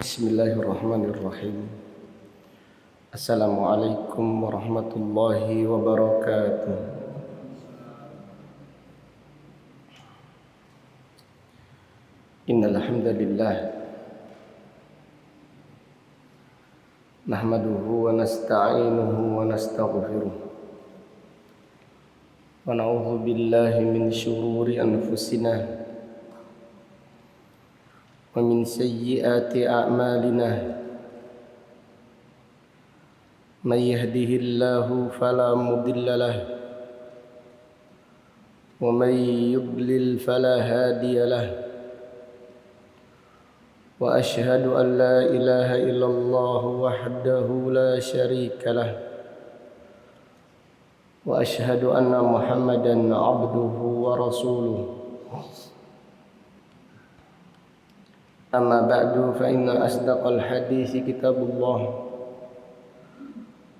Bismillahirrahmanirrahim. Assalamualaikum warahmatullahi wabarakatuh. Innal hamdalillah nahmaduhu wa nasta'inuhu wa nastaghfiruh wa na'udzu billahi min shururi anfusina wa min sayyiati a'malina. May yahdihillahu fala mudilla lahu wa may yudlil fala hadiya lahu. Wa ashhadu an la ilaha illallah wahdahu la syarika lahu wa ashhadu anna Muhammadan abduhu wa rasuluh. Amma ba'du fa inna asdaqal hadisi kitabullah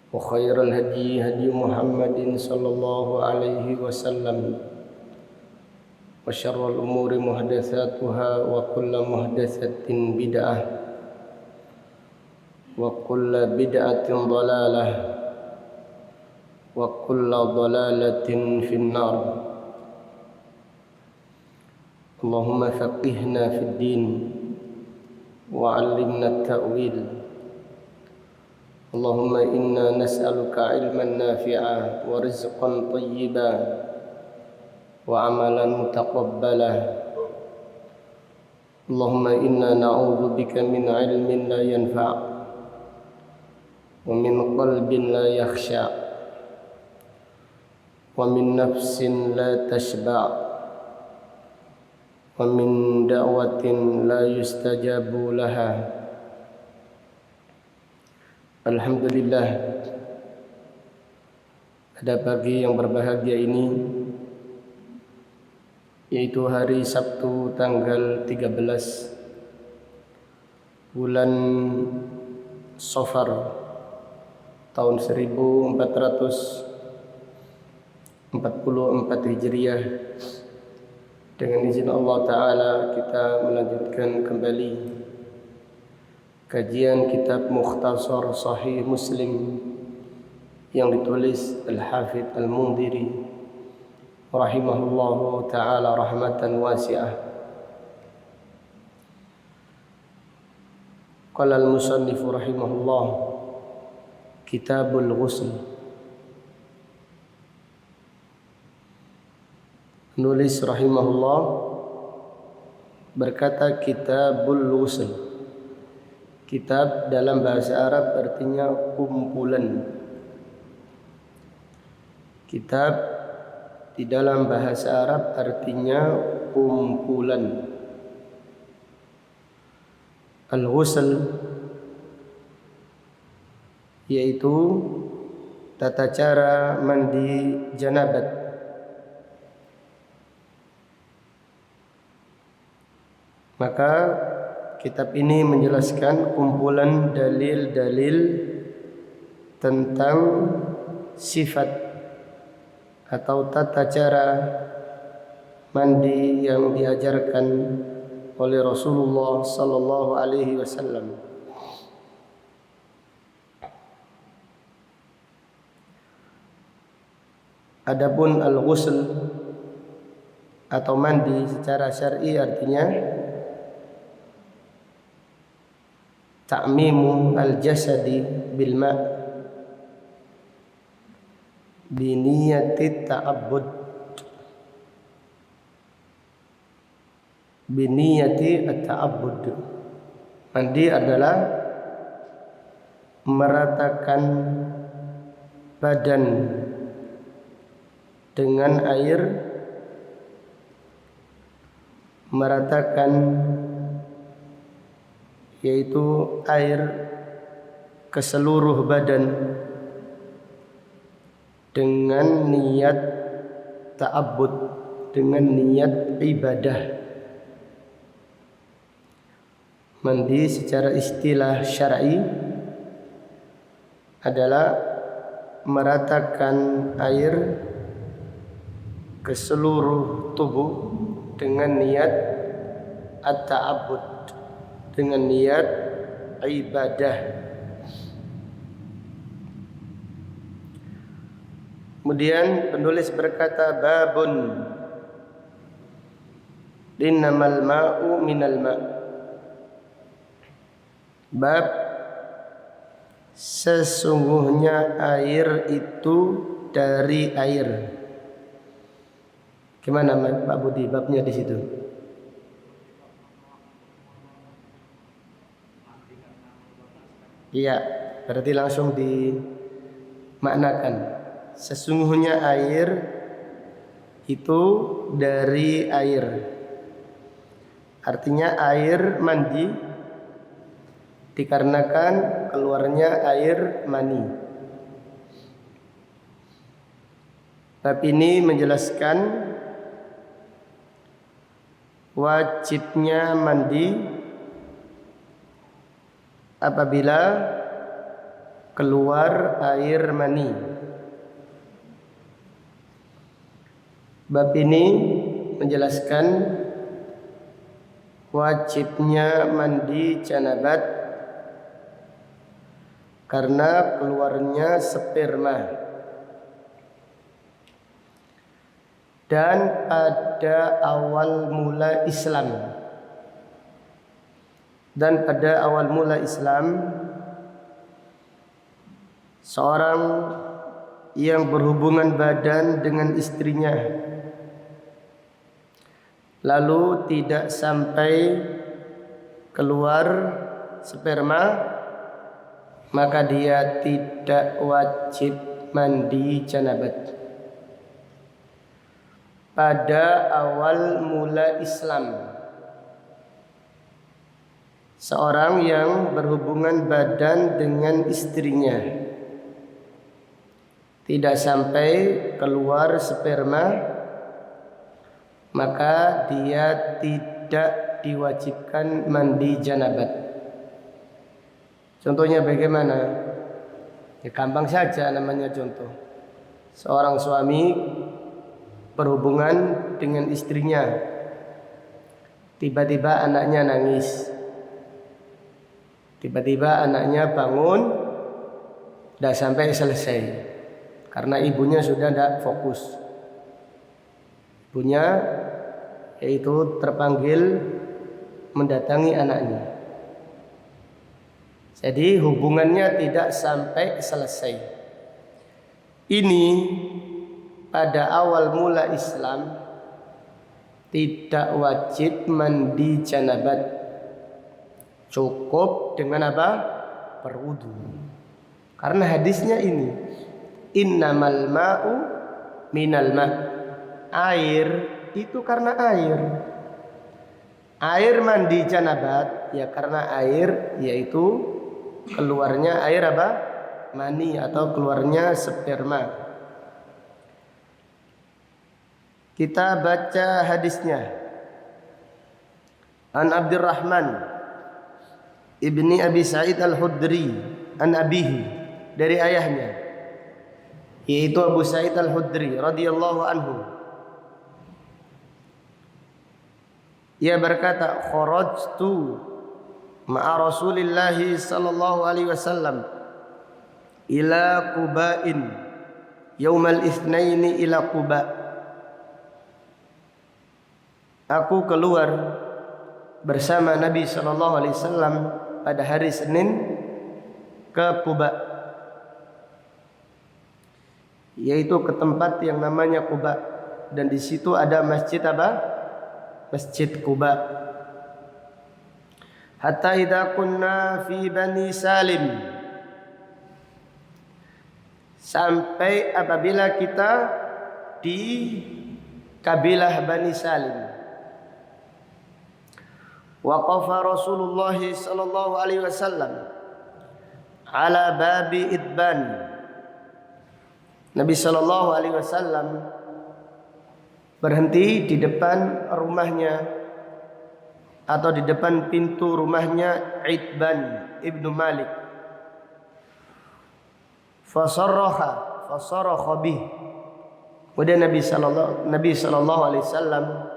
wa khairal hadi hadi Muhammadin sallallahu alaihi wasallam wa syarrul umuri muhdatsatuha wa kullu muhdatsatin bid'ah wa kullu bid'atin dhalalah wa kullu dhalalatin finnar. Allahumma faqihna fid din وعلمنا التأويل. اللهم إنا نسألك علما نافعا ورزقا طيبا وعملا متقبلا. اللهم إنا نعوذ بك من علم لا ينفع ومن قلب لا يخشع ومن نفس لا تشبع wa min da'watin la yustajabu laha. Alhamdulillah, pada pagi yang berbahagia ini, yaitu hari Sabtu tanggal 13 bulan Safar tahun 1444 Hijriah. Dengan izin Allah Ta'ala kita melanjutkan kembali kajian kitab Mukhtasar Sahih Muslim yang ditulis Al-Hafidh Al-Mundhiri rahimahullahu ta'ala rahmatan wasi'ah. Qala al-musannif rahimahullah, Kitabul Ghusl. Nulis rahimahullah berkata Kitabul Ghusl. Kitab dalam bahasa Arab artinya kumpulan. Kitab di dalam bahasa Arab artinya kumpulan. Al-Ghusl yaitu tata cara mandi janabat. Maka kitab ini menjelaskan kumpulan dalil-dalil tentang sifat atau tata cara mandi yang diajarkan oleh Rasulullah sallallahu alaihi wasallam. Adapun al-ghusl atau mandi secara syar'i artinya ta'mimu al-jasadi bil ma' bi niyyati ta'abbud. Bi niyyati at-ta'abbud. Mandi adalah meratakan badan dengan air, meratakan yaitu air ke seluruh badan dengan niat ta'abbud, dengan niat ibadah. Mandi secara istilah syar'i adalah meratakan air ke seluruh tubuh dengan niat at-ta'abbud, dengan niat ibadah. Kemudian penulis berkata babun innamal ma'u minal ma'. Bab sesungguhnya air itu dari air. Gimana Pak Budi babnya di situ? Iya, berarti langsung dimaknakan. Sesungguhnya air itu dari air. Artinya air mandi dikarenakan keluarnya air mani. Bab ini menjelaskan wajibnya mandi apabila keluar air mani. Bab ini menjelaskan wajibnya mandi janabat karena keluarnya sperma. Dan pada awal mula Islam, seorang yang berhubungan badan dengan istrinya lalu tidak sampai keluar sperma, maka dia tidak wajib mandi janabat. Pada awal mula Islam, seorang yang berhubungan badan dengan istrinya tidak sampai keluar sperma, maka dia tidak diwajibkan mandi janabat. Contohnya bagaimana? Ya gampang saja namanya contoh. Seorang suami berhubungan dengan istrinya, tiba-tiba anaknya nangis, tiba-tiba anaknya bangun, tidak sampai selesai karena ibunya sudah tidak fokus. Ibunya yaitu terpanggil mendatangi anaknya, jadi hubungannya tidak sampai selesai. Ini pada awal mula Islam tidak wajib mandi janabat, cukup dengan apa? Berwudu. Karena hadisnya ini, innamal ma'u minal ma'. Air itu karena air. Air mandi janabat ya karena air, yaitu keluarnya air apa? Mani atau keluarnya sperma. Kita baca hadisnya. An Abdurrahman ibni Abi Sa'id al-Khudri an abihi, dari ayahnya yaitu Abu Sa'id al-Khudri radhiyallahu anhu. Ia berkata, kharajtu ma'a Rasulillah sallallahu alaihi wasallam ila Quba'in yaumal itsnaini ila Quba'. Aku keluar bersama Nabi sallallahu alaihi wasallam pada hari Senin ke Quba, yaitu ke tempat yang namanya Quba, dan di situ ada masjid apa? Masjid Quba. Hatta idza kunna fi Bani Salim, sampai apabila kita di kabilah Bani Salim. Waqafa Rasulullah sallallahu alaihi wasallam ala babi Idban. Nabi sallallahu alaihi wasallam berhenti di depan rumahnya atau di depan pintu rumahnya Idban ibnu Malik. Fasarraha bih. Kemudian Nabi sallallahu alaihi wasallam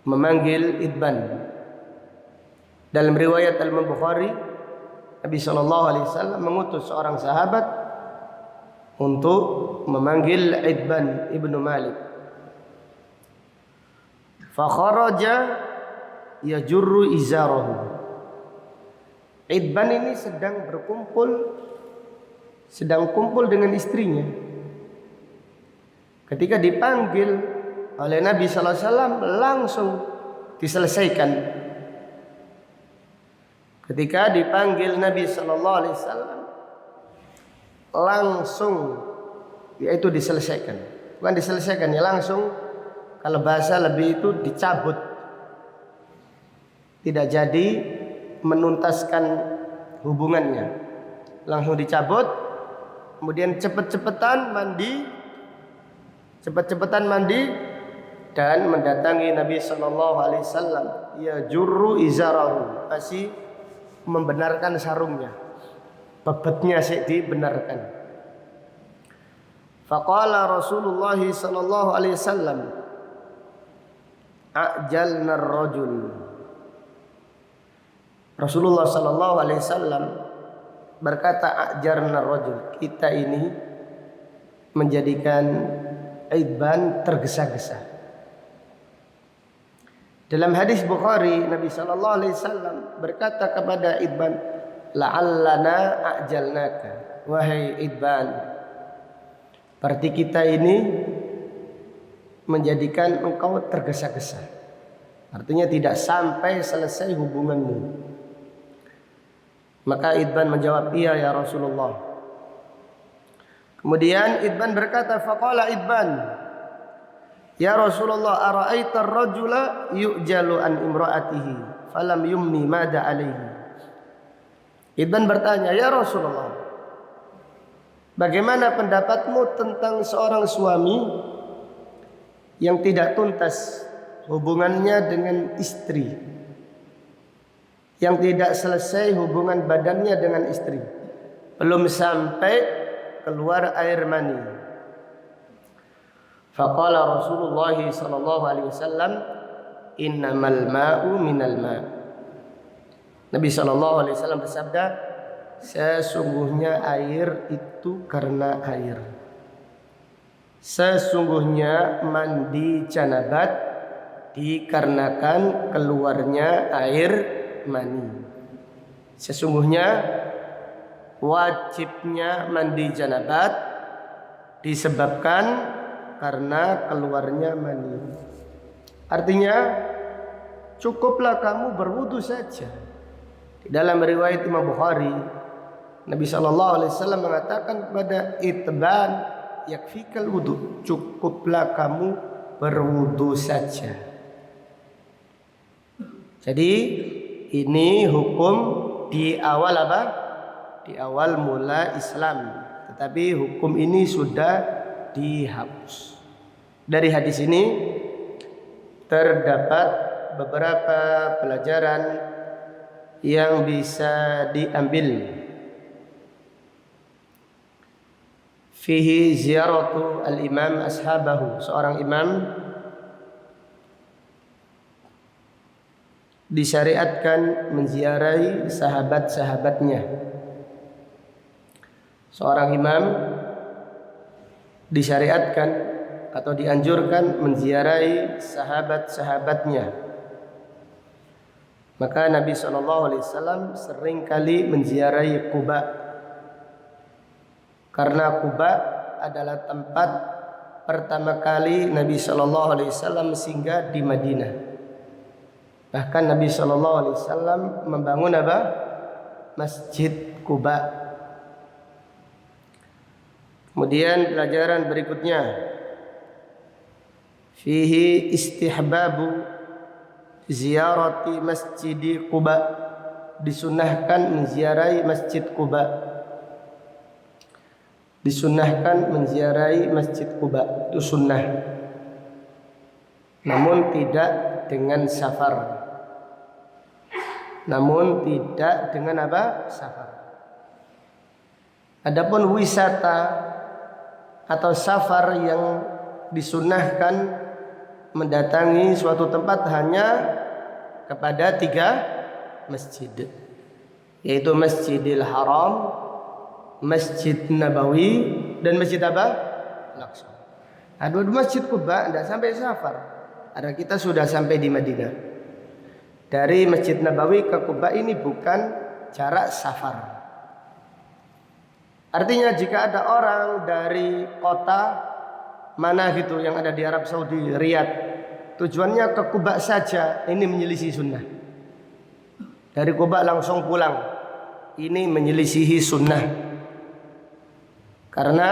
memanggil Idban Dalam riwayat Al-Bukhari, Nabi sallallahu alaihi wasallam mengutus seorang sahabat untuk memanggil Itban ibnu Malik. Fa kharaja yajurru izarahu. Itban ini sedang kumpul dengan istrinya. Ketika dipanggil oleh Nabi sallallahu alaihi wasallam langsung diselesaikan. Ketika dipanggil Nabi sallallahu alaihi wasallam langsung yaitu diselesaikan. Bukan diselesaikan ya, langsung, kalau bahasa lebih itu dicabut. Tidak jadi menuntaskan hubungannya. Langsung dicabut, kemudian cepat-cepatan mandi dan mendatangi Nabi sallallahu alaihi wasallam. Ya jurru izarahu, masih membenarkan sarungnya. Bebetnya sih dibenarkan. Faqala Rasulullah sallallahu alaihi wasallam, ajalna ar-rajul. Rasulullah sallallahu alaihi wasallam berkata, ajarna ar-rajul, kita ini menjadikan Itban tergesa-gesa. Dalam hadis Bukhari, Nabi sallallahu alaihi wasallam berkata kepada Itban, la'allana ajalnaka, wahai Itban, berarti kita ini menjadikan engkau tergesa-gesa. Artinya tidak sampai selesai hubunganmu. Maka Itban menjawab, iya ya Rasulullah. Kemudian Itban berkata, faqala Itban, ya Rasulullah, ara'aita ar-rajula yu'jalu an imra'atihi falam yumni mada alaihi. Itban bertanya, ya Rasulullah, bagaimana pendapatmu tentang seorang suami yang tidak tuntas hubungannya dengan istri, yang tidak selesai hubungan badannya dengan istri, belum sampai keluar air mani. Faqala Rasulullah sallallahu alaihi wasallam, innamal ma'u minal ma'. Nabi sallallahu alaihi wasallam bersabda, sesungguhnya air itu karena air. Sesungguhnya mandi janabat dikarenakan keluarnya air mani. Sesungguhnya wajibnya mandi janabat disebabkan karena keluarnya mani. Artinya cukuplah kamu berwudu saja. Di dalam riwayat Imam Bukhari, Nabi sallallahu alaihi wasallam mengatakan kepada Itban, yakfikal wudu, cukuplah kamu berwudu saja. Jadi ini hukum di awal apa? Di awal mula Islam. Tetapi hukum ini sudah dihapus. Dari hadis ini terdapat beberapa pelajaran yang bisa diambil. Fihi ziyaratu al-imam ashabahu. Seorang imam disyariatkan menziarahi sahabat-sahabatnya. Seorang imam disyariatkan atau dianjurkan menziarahi sahabat-sahabatnya. Maka Nabi SAW sering kali menziarahi Quba, karena Quba adalah tempat pertama kali Nabi SAW singgah di Madinah. Bahkan Nabi SAW membangun apa? Masjid Quba. Kemudian pelajaran berikutnya, fihi istihbabu ziyarati masjid Quba, disunahkan menziarahi masjid Quba. Disunahkan menziarahi masjid Quba, itu sunnah. Namun tidak dengan safar. Namun tidak dengan apa? Safar. Adapun wisata atau safar yang disunahkan mendatangi suatu tempat hanya kepada masjid, yaitu Masjidil Haram, Masjid Nabawi, dan Masjid apa? Al-Aqsa. Nah, dua Masjid Quba tidak sampai safar. Ada kita sudah sampai di Madinah. Dari Masjid Nabawi ke Quba ini bukan jarak safar. Artinya jika ada orang dari kota mana gitu yang ada di Arab Saudi, Riyadh, tujuannya ke Quba saja, ini menyelisih sunnah. Dari Quba langsung pulang, ini menyelisihi sunnah. Karena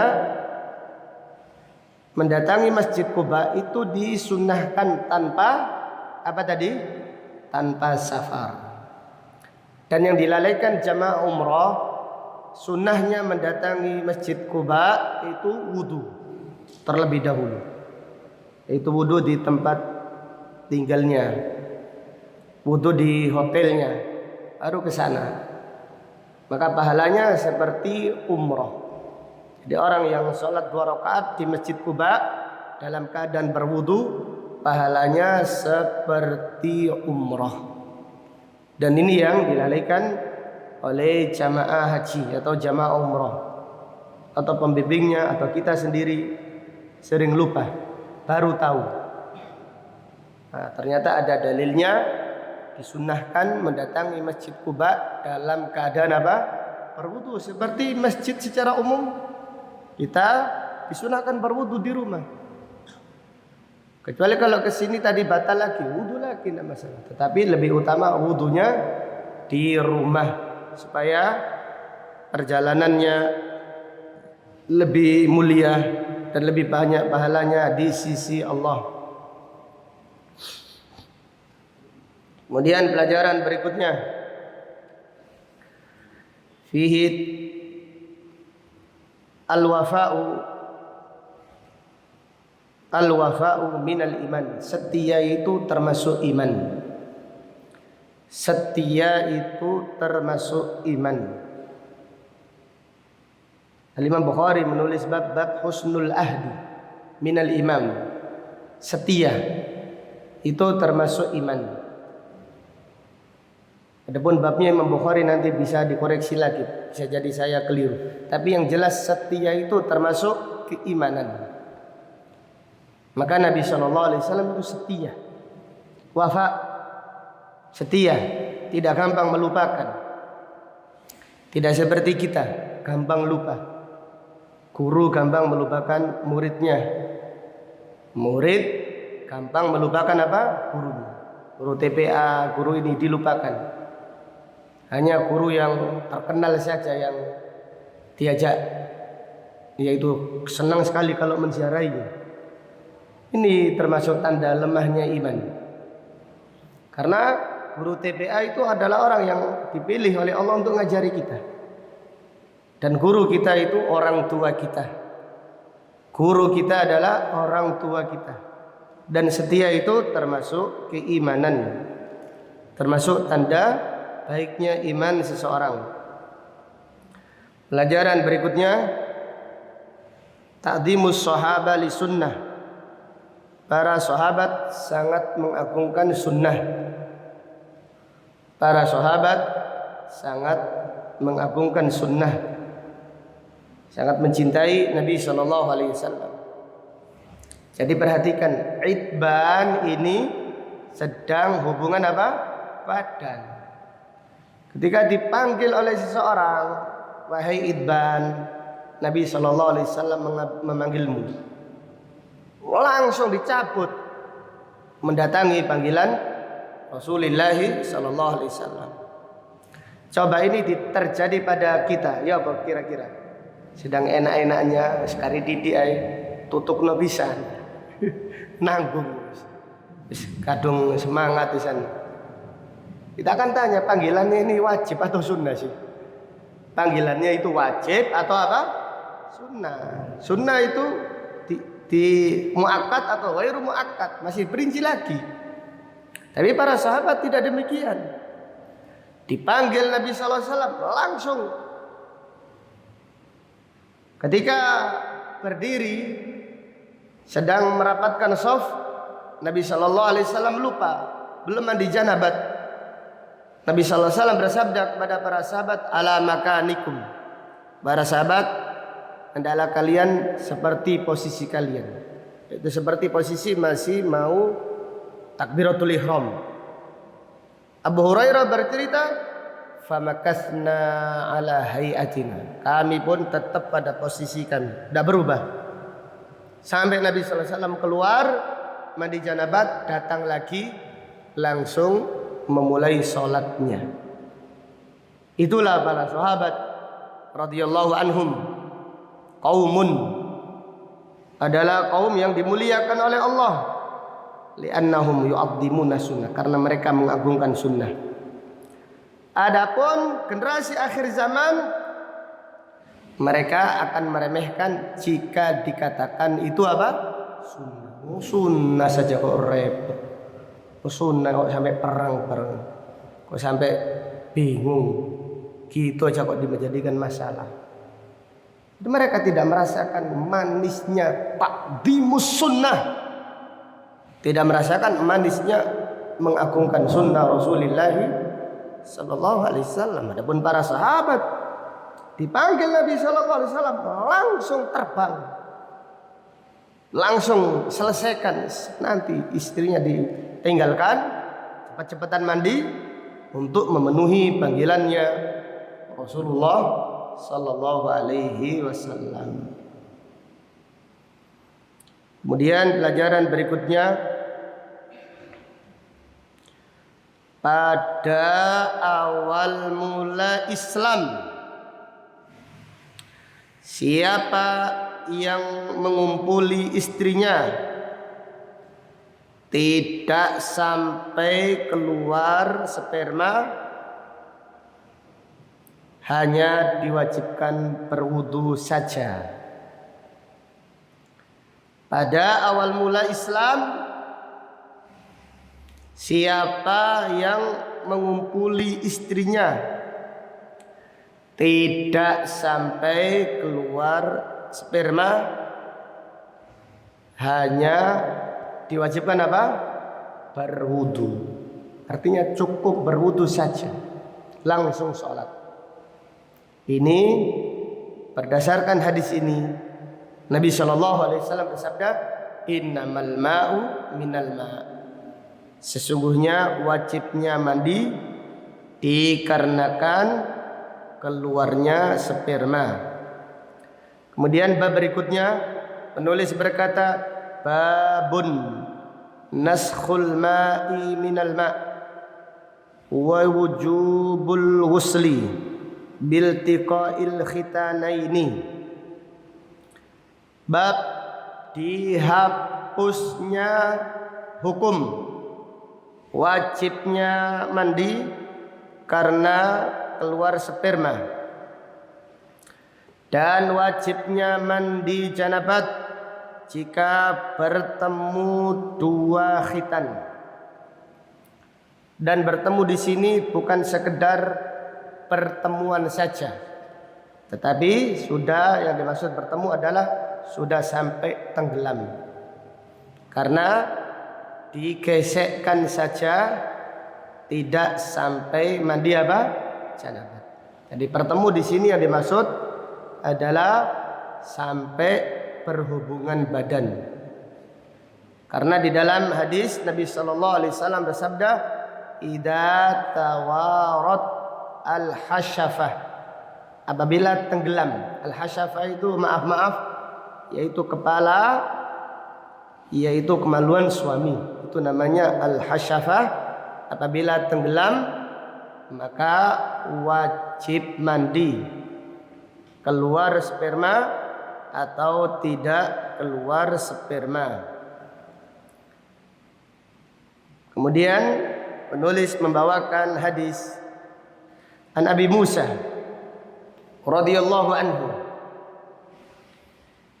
mendatangi Masjid Quba itu disunnahkan tanpa apa tadi? Tanpa safar. Dan yang dilalaikan jamaah umrah, sunnahnya mendatangi Masjid Quba itu wudu terlebih dahulu. Itu wudu di tempat tinggalnya, wudu di hotelnya, baru ke sana. Maka pahalanya seperti umrah. Jadi orang yang sholat 2 rakaat di Masjid Quba dalam keadaan berwudu, pahalanya seperti umrah. Dan ini yang dilalaikan oleh jamaah haji atau jamaah umrah, atau pembimbingnya atau kita sendiri sering lupa, baru tahu. Nah, ternyata ada dalilnya, disunnahkan mendatangi Masjid Quba dalam keadaan apa? Berwudu. Seperti masjid secara umum, kita disunahkan berwudu di rumah. Kecuali kalau kesini tadi batal lagi, wudu lagi tidak masalah. Tetapi lebih utama wudunya di rumah supaya perjalanannya lebih mulia dan lebih banyak pahalanya di sisi Allah. Kemudian pelajaran berikutnya, fihi al-wafa'u minal iman. Setia itu termasuk iman. Setia itu termasuk iman. Al-Imam Bukhari menulis bab husnul ahdi minal imam. Setia itu termasuk iman. Adapun babnya Imam Bukhari nanti bisa dikoreksi lagi, bisa jadi saya keliru. Tapi yang jelas setia itu termasuk keimanan. Maka Nabi SAW itu setia, wafa, setia, tidak gampang melupakan. Tidak seperti kita, gampang lupa. Guru gampang melupakan muridnya. Murid gampang melupakan apa? Gurunya. Guru TPA, guru ini dilupakan. Hanya guru yang terkenal saja yang diajak, yaitu senang sekali kalau menziarahinya. Ini termasuk tanda lemahnya iman. Karena guru TPA itu adalah orang yang dipilih oleh Allah untuk ngajari kita. Dan guru kita itu orang tua kita. Guru kita adalah orang tua kita. Dan setia itu termasuk keimanan, termasuk tanda baiknya iman seseorang. Pelajaran berikutnya, ta'dhimus shahaba li sunnah. Para sahabat sangat mengagungkan sunnah. Para sahabat sangat mengagungkan sunnah, sangat mencintai Nabi SAW. Jadi perhatikan, idban ini sedang hubungan apa? Badan. Ketika dipanggil oleh seseorang, wahai idban, Nabi SAW memanggilmu, langsung dicabut mendatangi panggilan Rasulullah SAW. Coba ini terjadi pada kita, ya apa kira-kira? Sedang enak-enaknya sekali didik ay tutuk no bisa nanggung, kadung semangat di sana. Kita akan tanya, panggilannya ini wajib atau sunnah sih? Panggilannya itu wajib atau apa? Sunnah. Sunnah itu di muakkad atau ghairu muakkad, masih perinci lagi. Tapi para sahabat tidak demikian. Dipanggil Nabi SAW langsung. Ketika berdiri sedang merapatkan shaf, Nabi SAW lupa, belum mandi janabat. Nabi sallallahu alaihi wasallam bersabda kepada para sahabat, ala makanikum. Para sahabat, hendaklah kalian seperti posisi kalian. Itu seperti posisi masih mau takbiratul ihram. Abu Hurairah bercerita, famakasna ala hayatina. Kami pun tetap pada posisi kami, tidak berubah. Sampai Nabi sallallahu alaihi wasallam keluar mandi janabat, datang lagi langsung memulai sholatnya. Itulah para sahabat radhiyallahu anhum. Qaumun adalah kaum yang dimuliakan oleh Allah. Li'annahum yu'azzimuna sunnah, karena mereka mengagungkan sunnah. Adapun generasi akhir zaman, mereka akan meremehkan jika dikatakan itu apa? Sunnah. Oh, sunnah saja kok repot. Oh, sunnah kok sampai perang, kok sampai bingung. Gitu aja kok dijadikan masalah. Itu mereka tidak merasakan manisnya takdimus sunnah, tidak merasakan manisnya mengagungkan sunnah Rasulullah sallallahu alaihi wasallam. Adapun para sahabat dipanggil Nabi sallallahu alaihi wasallam langsung terbang, langsung selesaikan. Nanti istrinya ditinggalkan, cepat-cepatan mandi untuk memenuhi panggilannya Rasulullah sallallahu alaihi wasallam. Kemudian pelajaran berikutnya, pada awal mula Islam, siapa yang mengumpuli istrinya tidak sampai keluar sperma, hanya diwajibkan berwudu saja. Pada awal mula Islam, siapa yang mengumpuli istrinya tidak sampai keluar sperma, hanya diwajibkan apa? Berwudu. Artinya cukup berwudu saja, langsung sholat. Ini berdasarkan hadis ini, Nabi Shallallahu Alaihi Wasallam bersabda, innamal ma'u minal ma'. Sesungguhnya wajibnya mandi dikarenakan keluarnya sperma. Kemudian bab berikutnya, penulis berkata, babun naskhul ma'i minal ma' wa wujubul ghusli biltiqa'il khitanaini. Bab dihapusnya hukum wajibnya mandi karena keluar sperma, dan wajibnya mandi janabat jika bertemu dua khitan. Dan bertemu di sini bukan sekedar pertemuan saja, tetapi sudah, yang dimaksud bertemu adalah sudah sampai tenggelam, karena digesekkan saja, tidak sampai mandi apa? Janabat. Jadi bertemu di sini yang dimaksud adalah sampai berhubungan badan. Karena di dalam hadis Nabi sallallahu alaihi wasallam bersabda, idza tawarat al-hasyafah, apabila tenggelam. Al-hasyafah itu maaf yaitu kepala, yaitu kemaluan suami, itu namanya al-hasyafah. Apabila tenggelam maka wajib mandi, keluar sperma atau tidak keluar sperma. Kemudian penulis membawakan hadis an Abi Musa radhiyallahu anhu,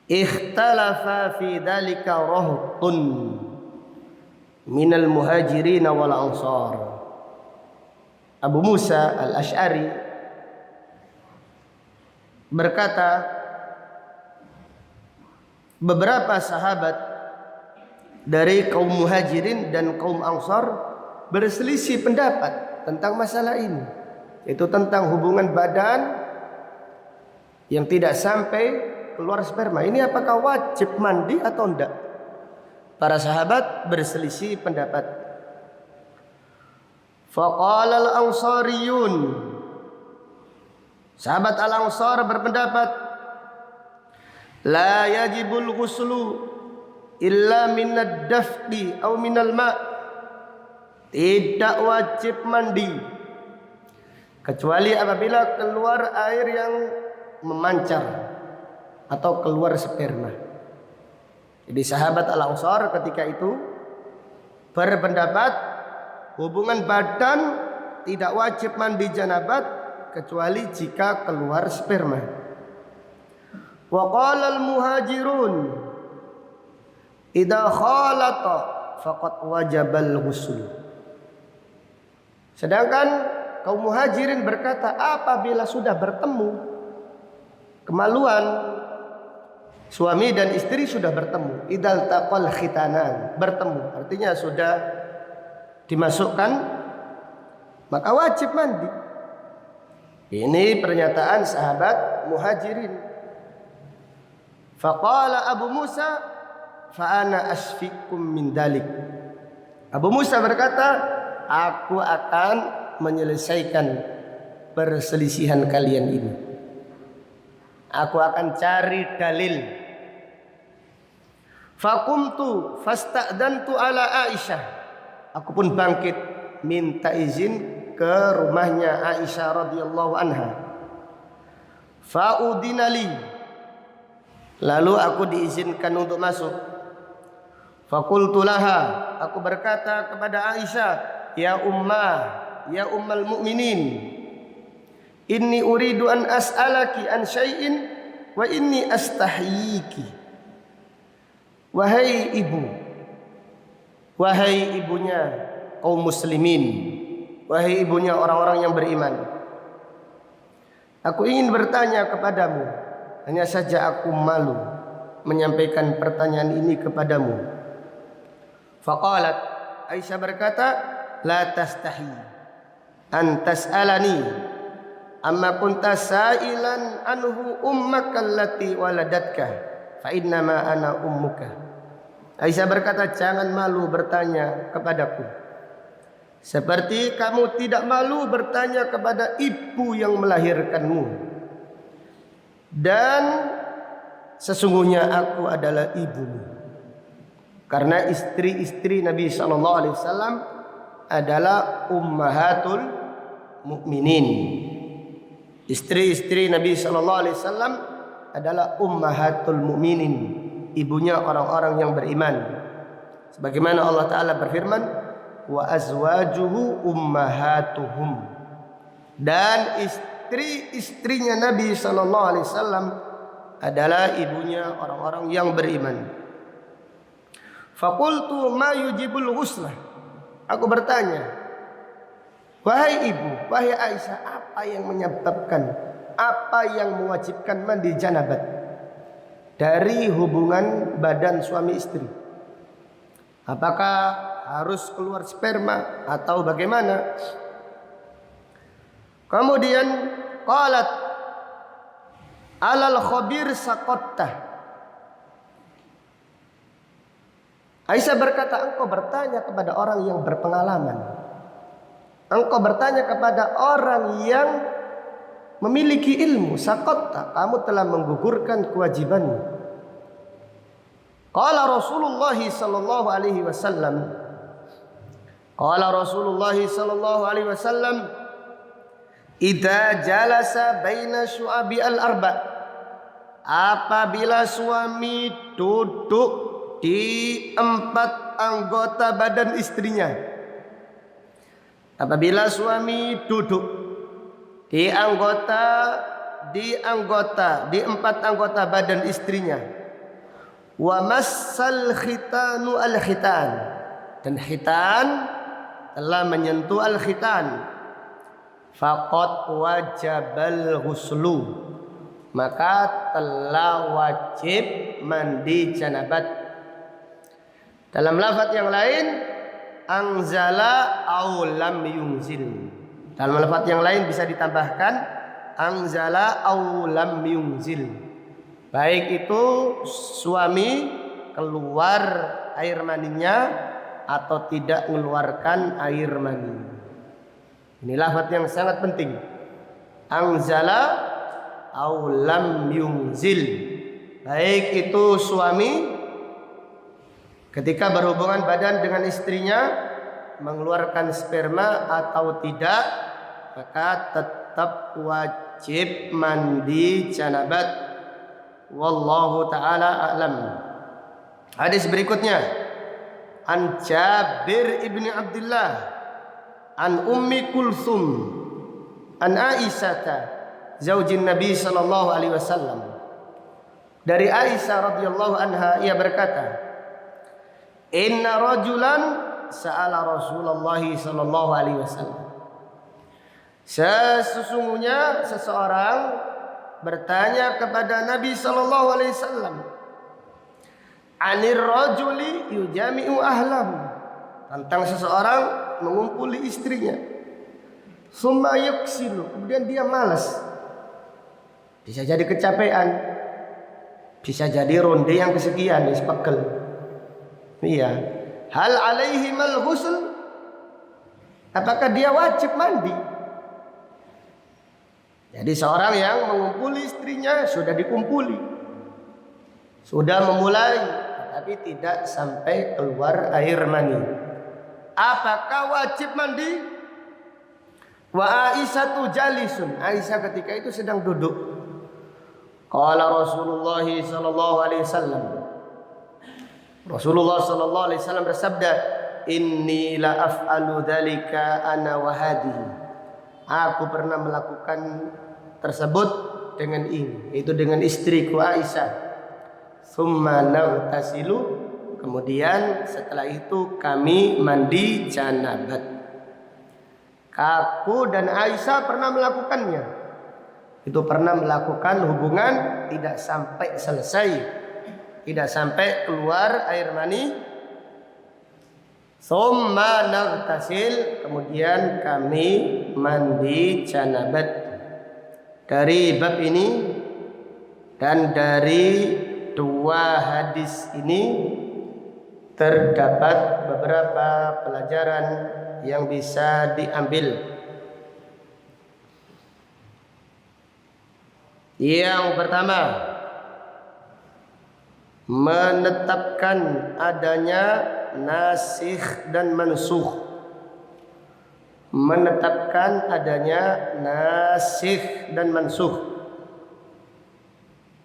ikhtalafa fi dzalika rahtun minal muhajirin wal ansar. Abu Musa al-Asy'ari berkata, beberapa sahabat dari kaum muhajirin dan kaum ansar berselisih pendapat tentang masalah ini, yaitu tentang hubungan badan yang tidak sampai keluar sperma. Ini apakah wajib mandi atau enggak? Para sahabat berselisih pendapat. Faqala al-ansariyun, sahabat al-ansar berpendapat, la yajibul ghuslu illa minad dafqi aw minal ma'. Tidak wajib mandi kecuali apabila keluar air yang memancar atau keluar sperma. Jadi sahabat al-ansar ketika itu berpendapat hubungan badan tidak wajib mandi janabat kecuali jika keluar sperma. Wa qala al-muhajirun idza khalata faqad wajabal ghusl. Sedangkan kaum muhajirin berkata, apabila sudah bertemu, kemaluan suami dan istri sudah bertemu, idal taqal khitanan, bertemu, artinya sudah dimasukkan, maka wajib mandi. Ini pernyataan sahabat muhajirin. Faqala Abu Musa fa ana asfikum min dalik. Abu Musa berkata, aku akan menyelesaikan perselisihan kalian ini. Aku akan cari dalil. Faqumtu fasta'dantu ala Aisyah. Aku pun bangkit minta izin ke rumahnya Aisyah radhiyallahu anha. Fa'udinali. Lalu aku diizinkan untuk masuk. Faqultu laha, aku berkata kepada Aisyah, ya ummah, ya ummal mu'minin, inni uridu an as'alaki an syai'in wa inni astahyiki. Wahai ibu, wahai ibunya kaum muslimin, wahai ibunya orang-orang yang beriman, aku ingin bertanya kepadamu, hanya saja aku malu menyampaikan pertanyaan ini kepadamu. Faqalat, Aisyah berkata, la tastahi an tas'alani amma kunta sa'ilan anhu ummaka allati waladatka fa innama ana ummuka. Aisyah berkata, jangan malu bertanya kepadaku seperti kamu tidak malu bertanya kepada ibu yang melahirkanmu, dan sesungguhnya aku adalah ibumu. Karena istri-istri Nabi sallallahu alaihi wasallam adalah ummahatul mukminin. Istri-istri Nabi sallallahu alaihi wasallam adalah ummahatul mukminin, ibunya orang-orang yang beriman. Sebagaimana Allah taala berfirman, wa azwajuhu ummahatuhum. Dan istri-istrinya Nabi sallallahu alaihi wasallam adalah ibunya orang-orang yang beriman. Faqultu ma yujibul ghuslah. Aku bertanya, wahai ibu, wahai Aisyah, apa yang menyebabkan, apa yang mewajibkan mandi janabat dari hubungan badan suami istri? Apakah harus keluar sperma atau bagaimana? Kemudian qalat alal khabir saqattah. Aisyah berkata, engkau bertanya kepada orang yang berpengalaman. Engkau bertanya kepada orang yang memiliki ilmu. Saqatta, kamu telah menggugurkan kewajibanmu. Qala Rasulullah sallallahu alaihi wasallam. Qala Rasulullah sallallahu alaihi wasallam, idza jalasa baina syu'abi al-arba. Apabila suami duduk di 4 anggota badan istrinya. Apabila suami duduk di 4 anggota badan istrinya. Wa massal khitanu al khitan, dan khitan telah menyentuh al khitan. Faqad wajabal ghuslu, maka telah wajib mandi janabat. Dalam lafaz yang lain, anzala aw lam yunzil, Dalam lafaz yang lain bisa ditambahkan anzala aw lam yunzil. Baik itu suami keluar air maninya atau tidak mengeluarkan air mani. Ini lafaz yang sangat penting. Anzala aw lam yunzil. Baik itu suami ketika berhubungan badan dengan istrinya mengeluarkan sperma atau tidak, maka tetap wajib mandi janabat. Wallahu ta'ala a'lam. Hadis berikutnya, an Jabir ibni Abdullah an Ummi Kulthum an Aisyata zaujin Nabi sallallahu alaihi wasallam. Dari Aisyah radhiyallahu anha, ia berkata, inna rajulan sa'ala Rasulullah sallallahu alaihi wasallam. Sesungguhnya seseorang bertanya kepada Nabi sallallahu alaihi wasallam, anir rajuli yujami'u ahlahu, tentang seseorang mengumpuli istrinya. Summa yuksilu, kemudian dia malas. Bisa jadi kecapean, bisa jadi ronde yang kesekian, pegel. Iya. Hal alaihi mal ghusl, apakah dia wajib mandi? Jadi seorang yang mengumpuli istrinya sudah dikumpuli, sudah memulai, tapi tidak sampai keluar air mani. Apakah wajib mandi? Wa Aisyatu jalisun. Aisyah ketika itu sedang duduk. Qala Rasulullah sallallahu alaihi wasallam. Rasulullah sallallahu alaihi wasallam bersabda, inni la af'alu dzalika ana wa hadhihi. Aku pernah melakukan tersebut dengan ini, yaitu dengan istriku Aisyah. Summa naghtasilu, kemudian setelah itu kami mandi janabat. Aku dan Aisyah pernah melakukannya. Itu pernah melakukan hubungan tidak sampai selesai, tidak sampai keluar air mani. Summa nagtasil, kemudian kami mandi janabat. Dari bab ini dan dari dua hadis ini terdapat beberapa pelajaran yang bisa diambil. Yang pertama, menetapkan adanya nasikh dan mansukh. Menetapkan adanya nasikh dan mansukh.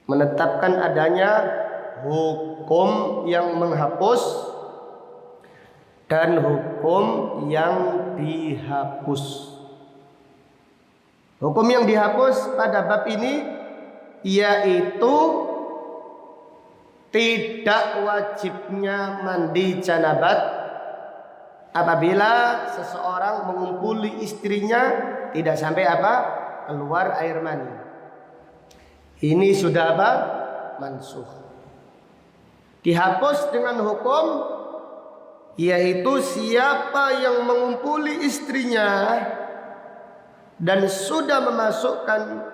Menetapkan adanya hukum yang menghapus dan hukum yang dihapus. Hukum yang dihapus pada bab ini yaitu tidak wajibnya mandi janabat apabila seseorang mengumpuli istrinya tidak sampai apa? Keluar air mani. Ini sudah apa? Mansukh. Dihapus dengan hukum yaitu siapa yang mengumpuli istrinya dan sudah memasukkan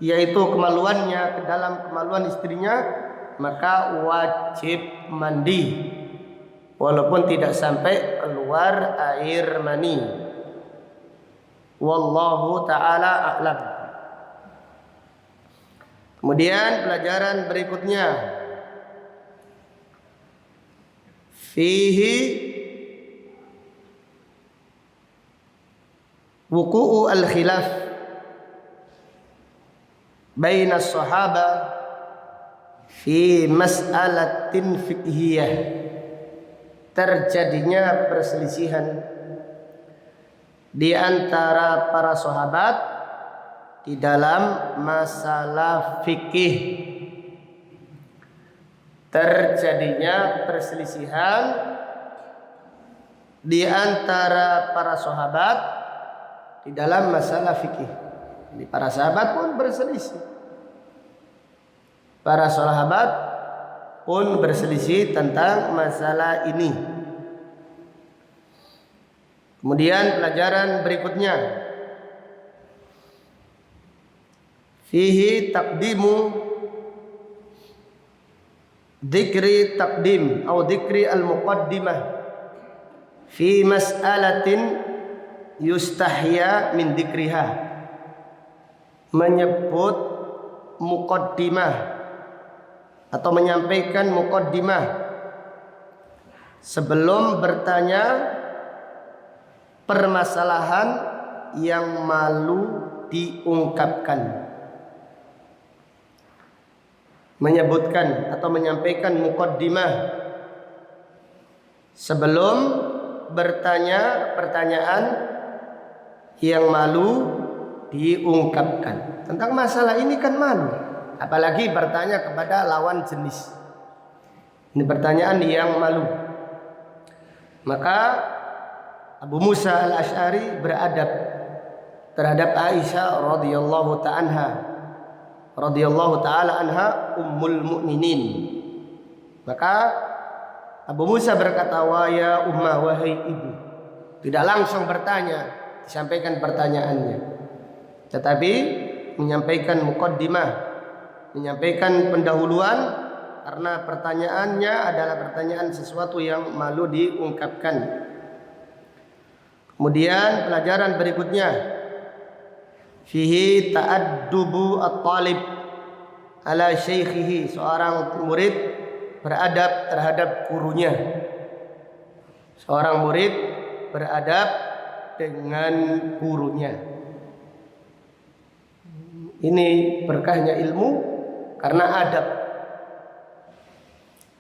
yaitu kemaluannya ke dalam kemaluan istrinya, maka wajib mandi walaupun tidak sampai keluar air mani. Wallahu ta'ala a'lam. Kemudian pelajaran berikutnya, fihi wuqu'u al-khilaf baina as-sahaba fi mas'alatin fiqhiyah. Terjadinya perselisihan di antara para sahabat di dalam masalah fikih. Terjadinya perselisihan di antara para sahabat di dalam masalah fikih. Jadi para sahabat pun berselisih. Para sahabat pun berselisih tentang masalah ini. Kemudian pelajaran berikutnya, fihi taqdimu dzikri taqdim atau dzikri al-muqaddimah fi mas'alatin yustahya min dzikriha. Menyebut muqaddimah atau menyampaikan muqaddimah sebelum bertanya permasalahan yang malu diungkapkan. Menyebutkan atau menyampaikan muqaddimah sebelum bertanya pertanyaan yang malu diungkapkan. Tentang masalah ini kan malu, apalagi bertanya kepada lawan jenis. Ini pertanyaan yang malu. Maka Abu Musa al-Asy'ari beradab terhadap Aisyah radhiyallahu ta'ala anha ummul mukminin. Maka Abu Musa berkata, wa ya ummah, wahai ibu. Tidak langsung bertanya, disampaikan pertanyaannya, tetapi menyampaikan muqaddimah, menyampaikan pendahuluan, karena pertanyaannya adalah pertanyaan sesuatu yang malu diungkapkan. Kemudian pelajaran berikutnya, fihi ta'addubu at-talib ala syaikhihi. Seorang murid beradab terhadap gurunya. Seorang murid beradab dengan gurunya. Ini berkahnya ilmu karena adab.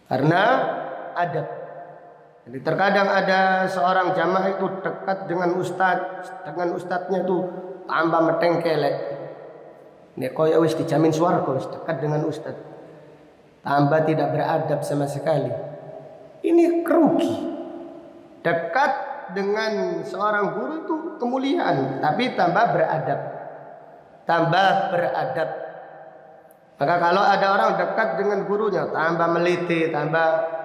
Karena adab. Jadi terkadang ada seorang jamaah itu dekat dengan ustadznya itu tambah metengkelek. Nek koyo wis dijamin swarga wis dekat dengan ustadz. Tambah tidak beradab sama sekali. Ini kerugi. Dekat dengan seorang guru itu kemuliaan, tapi tambah beradab. Tambah beradab. Maka kalau ada orang dekat dengan gurunya tambah meliti, tambah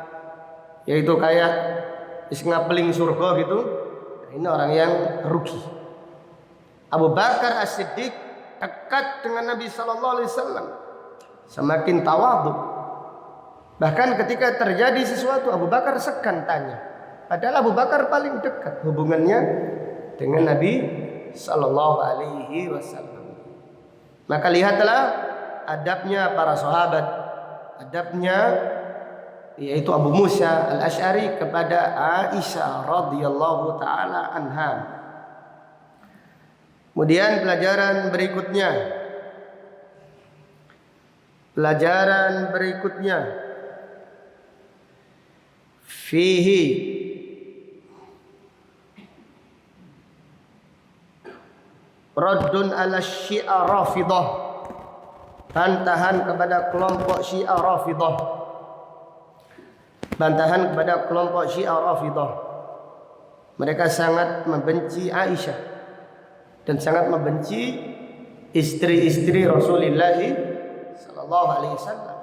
yaitu kayak ngapeling surga gitu, ini orang yang rugi. Abu Bakar As-Siddiq dekat dengan Nabi sallallahu alaihi wasallam, semakin tawadhu. Bahkan ketika terjadi sesuatu Abu Bakar segan tanya, padahal Abu Bakar paling dekat hubungannya dengan Nabi sallallahu alaihi wasallam. Maka lihatlah adabnya para sahabat, adabnya yaitu Abu Musa al-Asy'ari kepada Aisyah radhiyallahu taala anha. Kemudian pelajaran berikutnya fihi raddun ala syi'a rafidah, bantahan kepada kelompok Syiah Rafidah. Bantahan kepada kelompok Syiah Rafidah. Mereka sangat membenci Aisyah dan sangat membenci istri-istri Rasulullah sallallahu alaihi wasallam.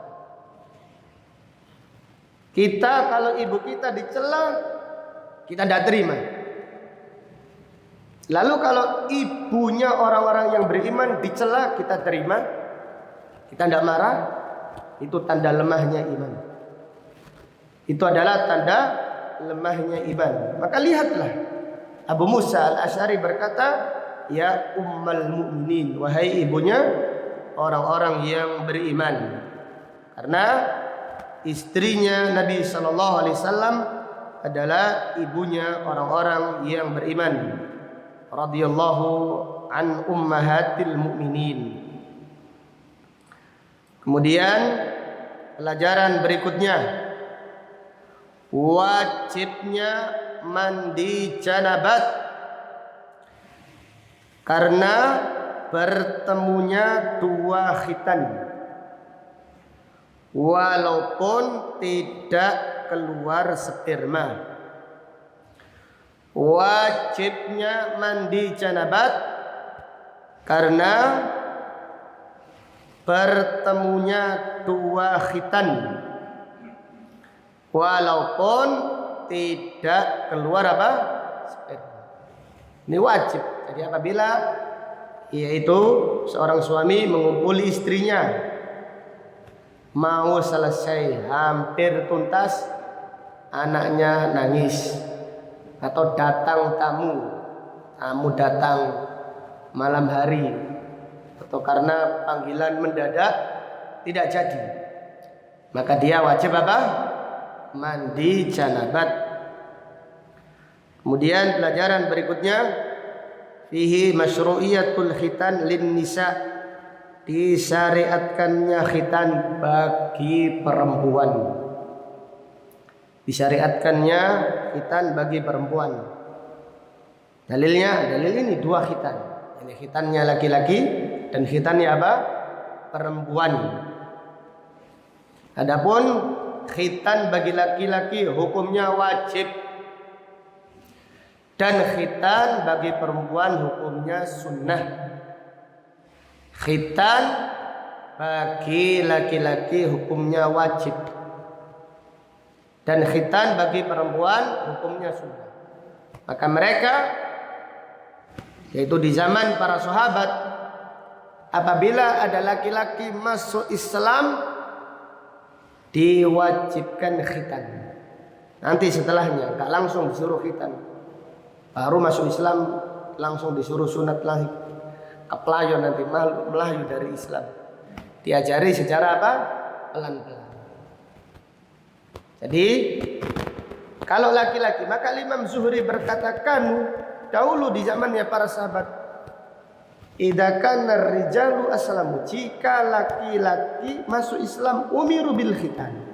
Kita kalau ibu kita dicela, kita tidak terima. Lalu kalau ibunya orang-orang yang beriman dicela, kita terima, kita tidak marah. Itu tanda lemahnya iman. Itu adalah tanda lemahnya iman. Maka lihatlah, Abu Musa al-Asy'ari berkata, ya ummul mukminin, wahai ibunya orang-orang yang beriman. Karena istrinya Nabi sallallahu alaihi wasallam adalah ibunya orang-orang yang beriman. Radhiyallahu an ummahatil mukminin. Kemudian pelajaran berikutnya, wajibnya mandi janabat karena bertemunya dua khitan, walaupun tidak keluar sperma. Wajibnya mandi janabat karena bertemunya dua khitan, walaupun tidak keluar apa? Sperma. Ini wajib. Jadi apabila yaitu seorang suami mengumpuli istrinya, mau selesai hampir tuntas, anaknya nangis atau datang tamu datang malam hari atau karena panggilan mendadak tidak jadi, maka dia wajib apa? Mandi janabat. Kemudian pelajaran berikutnya, fihi masyru'iyatul khitan lin nisa, disyariatkannya khitan bagi perempuan. Disyariatkannya khitan bagi perempuan. Dalil ini 2 khitan. Ini khitannya laki-laki dan khitannya apa? Perempuan. Adapun khitan bagi laki-laki hukumnya wajib, dan khitan bagi perempuan hukumnya sunnah. Khitan bagi laki-laki hukumnya wajib, dan khitan bagi perempuan hukumnya sunnah. Maka mereka, yaitu di zaman para sahabat, apabila ada laki-laki masuk Islam diwajibkan khitan. Nanti setelahnya enggak langsung disuruh khitan. Baru masuk Islam langsung disuruh sunat lagi. Keplayon nanti melayu dari Islam. Diajari secara apa? Pelan-pelan. Jadi kalau laki-laki, maka Imam Zuhri berkatakan dahulu di zamannya para sahabat, idza kana rijalu aslamu, jika laki-laki masuk Islam umiru bil khitan.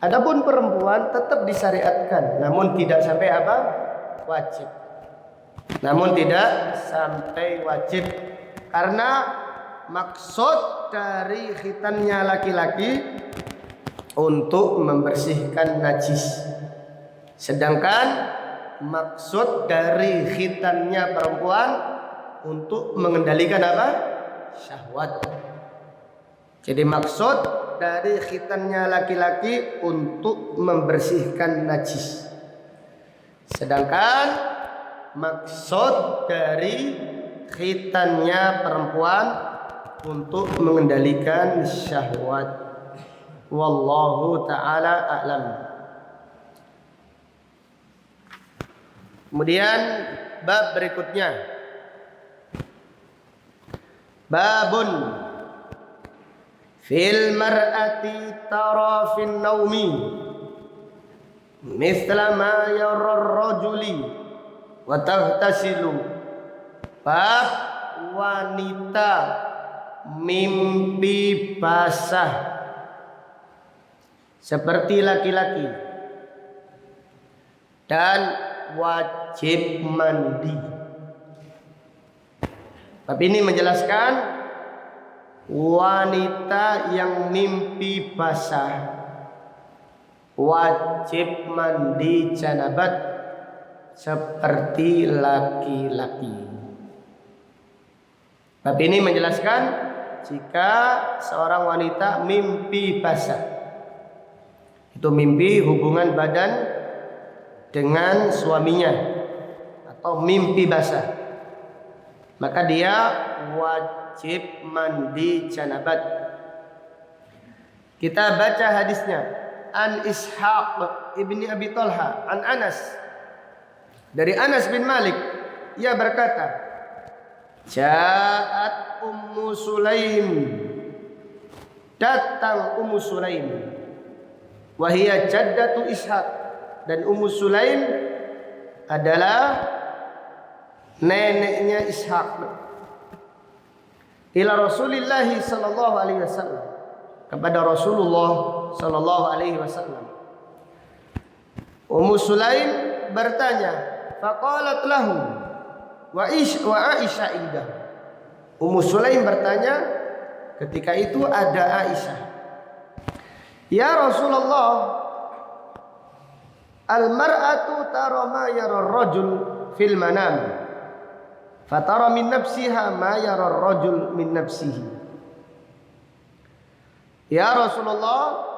Adapun perempuan tetap disyariatkan, namun tidak sampai apa? Wajib. Namun tidak sampai wajib, karena maksud dari khitannya laki-laki untuk membersihkan najis, sedangkan maksud dari khitannya perempuan untuk mengendalikan apa? Syahwat. Jadi maksud dari khitannya laki-laki untuk membersihkan najis, sedangkan maksud dari khitannya perempuan untuk mengendalikan syahwat. Wallahu ta'ala a'lam. Kemudian bab berikutnya, babun fil mar'ati tara fin naumi mithla ma yara ar-rajuli wa taghtasilu. Bab wanita mimpi basah seperti laki-laki dan wajib mandi. Tapi ini menjelaskan wanita yang mimpi basah wajib mandi janabat seperti laki-laki. Tapi ini menjelaskan jika seorang wanita mimpi basah, itu mimpi hubungan badan dengan suaminya atau mimpi basah, maka dia wajib mandi janabat. Kita baca hadisnya. An Ishaq ibni Abi Talha an Anas, dari Anas bin Malik, ia berkata, Ja'at Ummu Sulaim, datang Ummu Sulaim, wahia jaddatu Ishaq, dan Ummu Sulaim adalah neneknya Ishaq, ila Rasulillah sallallahu alaihi wasallam, kepada Rasulullah sallallahu alaihi wasallam. Ummu Sulaim bertanya, faqalat lahu wa Aisyah indah. Ummu Sulaim bertanya, ketika itu ada Aisyah, ya Rasulullah, al-mar'atu tara ma yara ar-rajul fil manam, fatara min nafsiha ma yara ar-rajul min nafsihi. Ya Rasulullah,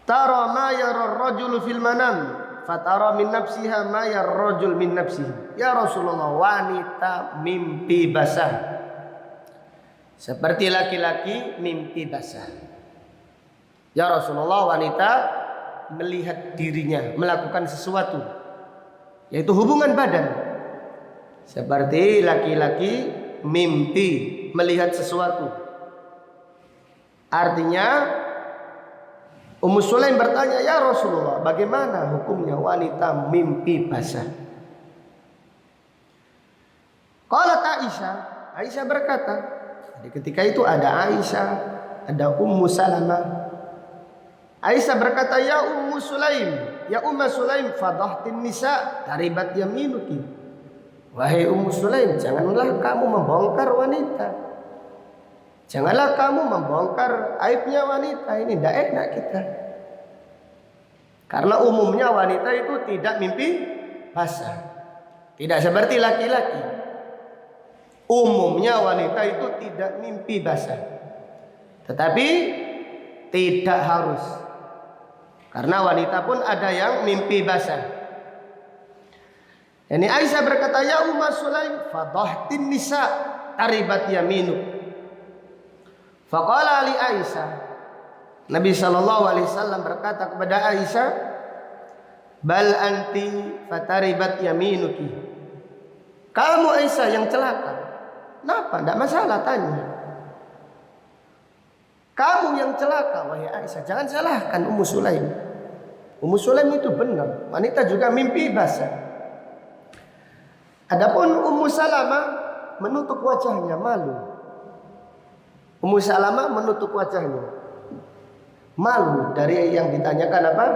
tara ma yara ar-rajul fil manam, fatara min nafsiha ma yarrajul min nafsihi. Ya Rasulullah, wanita mimpi basah seperti laki-laki mimpi basah. Ya Rasulullah, wanita melihat dirinya melakukan sesuatu, yaitu hubungan badan, seperti laki-laki mimpi melihat sesuatu. Artinya Ummu Sulaim bertanya, ya Rasulullah, bagaimana hukumnya wanita mimpi basah? Qalat Aisyah, Aisyah berkata, jadi ketika itu ada Aisyah, ada Ummu Salamah. Aisyah berkata, ya Ummu Sulaim, ya Ummu Sulaim, fadahtin nisa, taribat yaminuki. Wahai Ummu Sulaim, janganlah kamu membongkar wanita. Janganlah kamu membongkar aibnya wanita. Ini tidak enak kita. Karena umumnya wanita itu tidak mimpi basah. Tidak seperti laki-laki. Umumnya wanita itu tidak mimpi basah. Tetapi tidak harus. Karena wanita pun ada yang mimpi basah. Ini Aisyah berkata, ya Ummu Sulaim, fadahtin nisa, taribat yaminuk. Faqala li Aisyah, Nabi SAW berkata kepada Aisyah, bal anti fataribat yaminuki. Kamu Aisyah yang celaka. Kenapa? Tidak masalah, tanya. Kamu yang celaka, wahai Aisyah. Jangan salahkan Ummu Sulaim. Ummu Sulaim itu benar, wanita juga mimpi basah. Adapun Ummu Salamah menutup wajahnya, malu. Ummu Salamah menutup wajahnya, malu dari yang ditanyakan apa?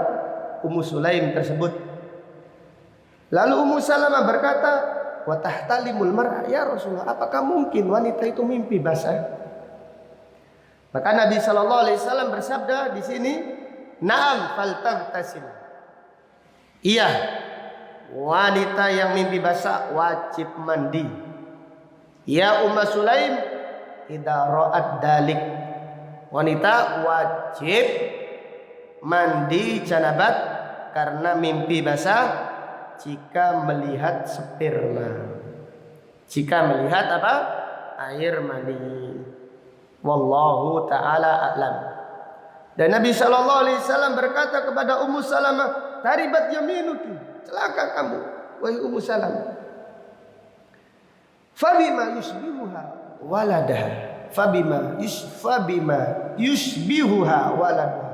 Ummu Sulaim tersebut. Lalu Ummu Salamah berkata, wa tahtalimul mar'a, ya Rasulullah, apakah mungkin wanita itu mimpi basah? Maka Nabi SAW bersabda di sini, na'am faltaghtasil. Iya, wanita yang mimpi basah wajib mandi. Ya Ummu Sulaim, idza ra'at dalik, wanita wajib mandi janabat karena mimpi basah jika melihat sperma, jika melihat apa? Air mani. Wallahu ta'ala a'lam. Dan Nabi SAW berkata kepada Ummu Salamah, taribat yaminuki, celaka kamu wahai Ummu Salamah. Fabima yusbihuha waladaha, fabima yusbihuha waladaha.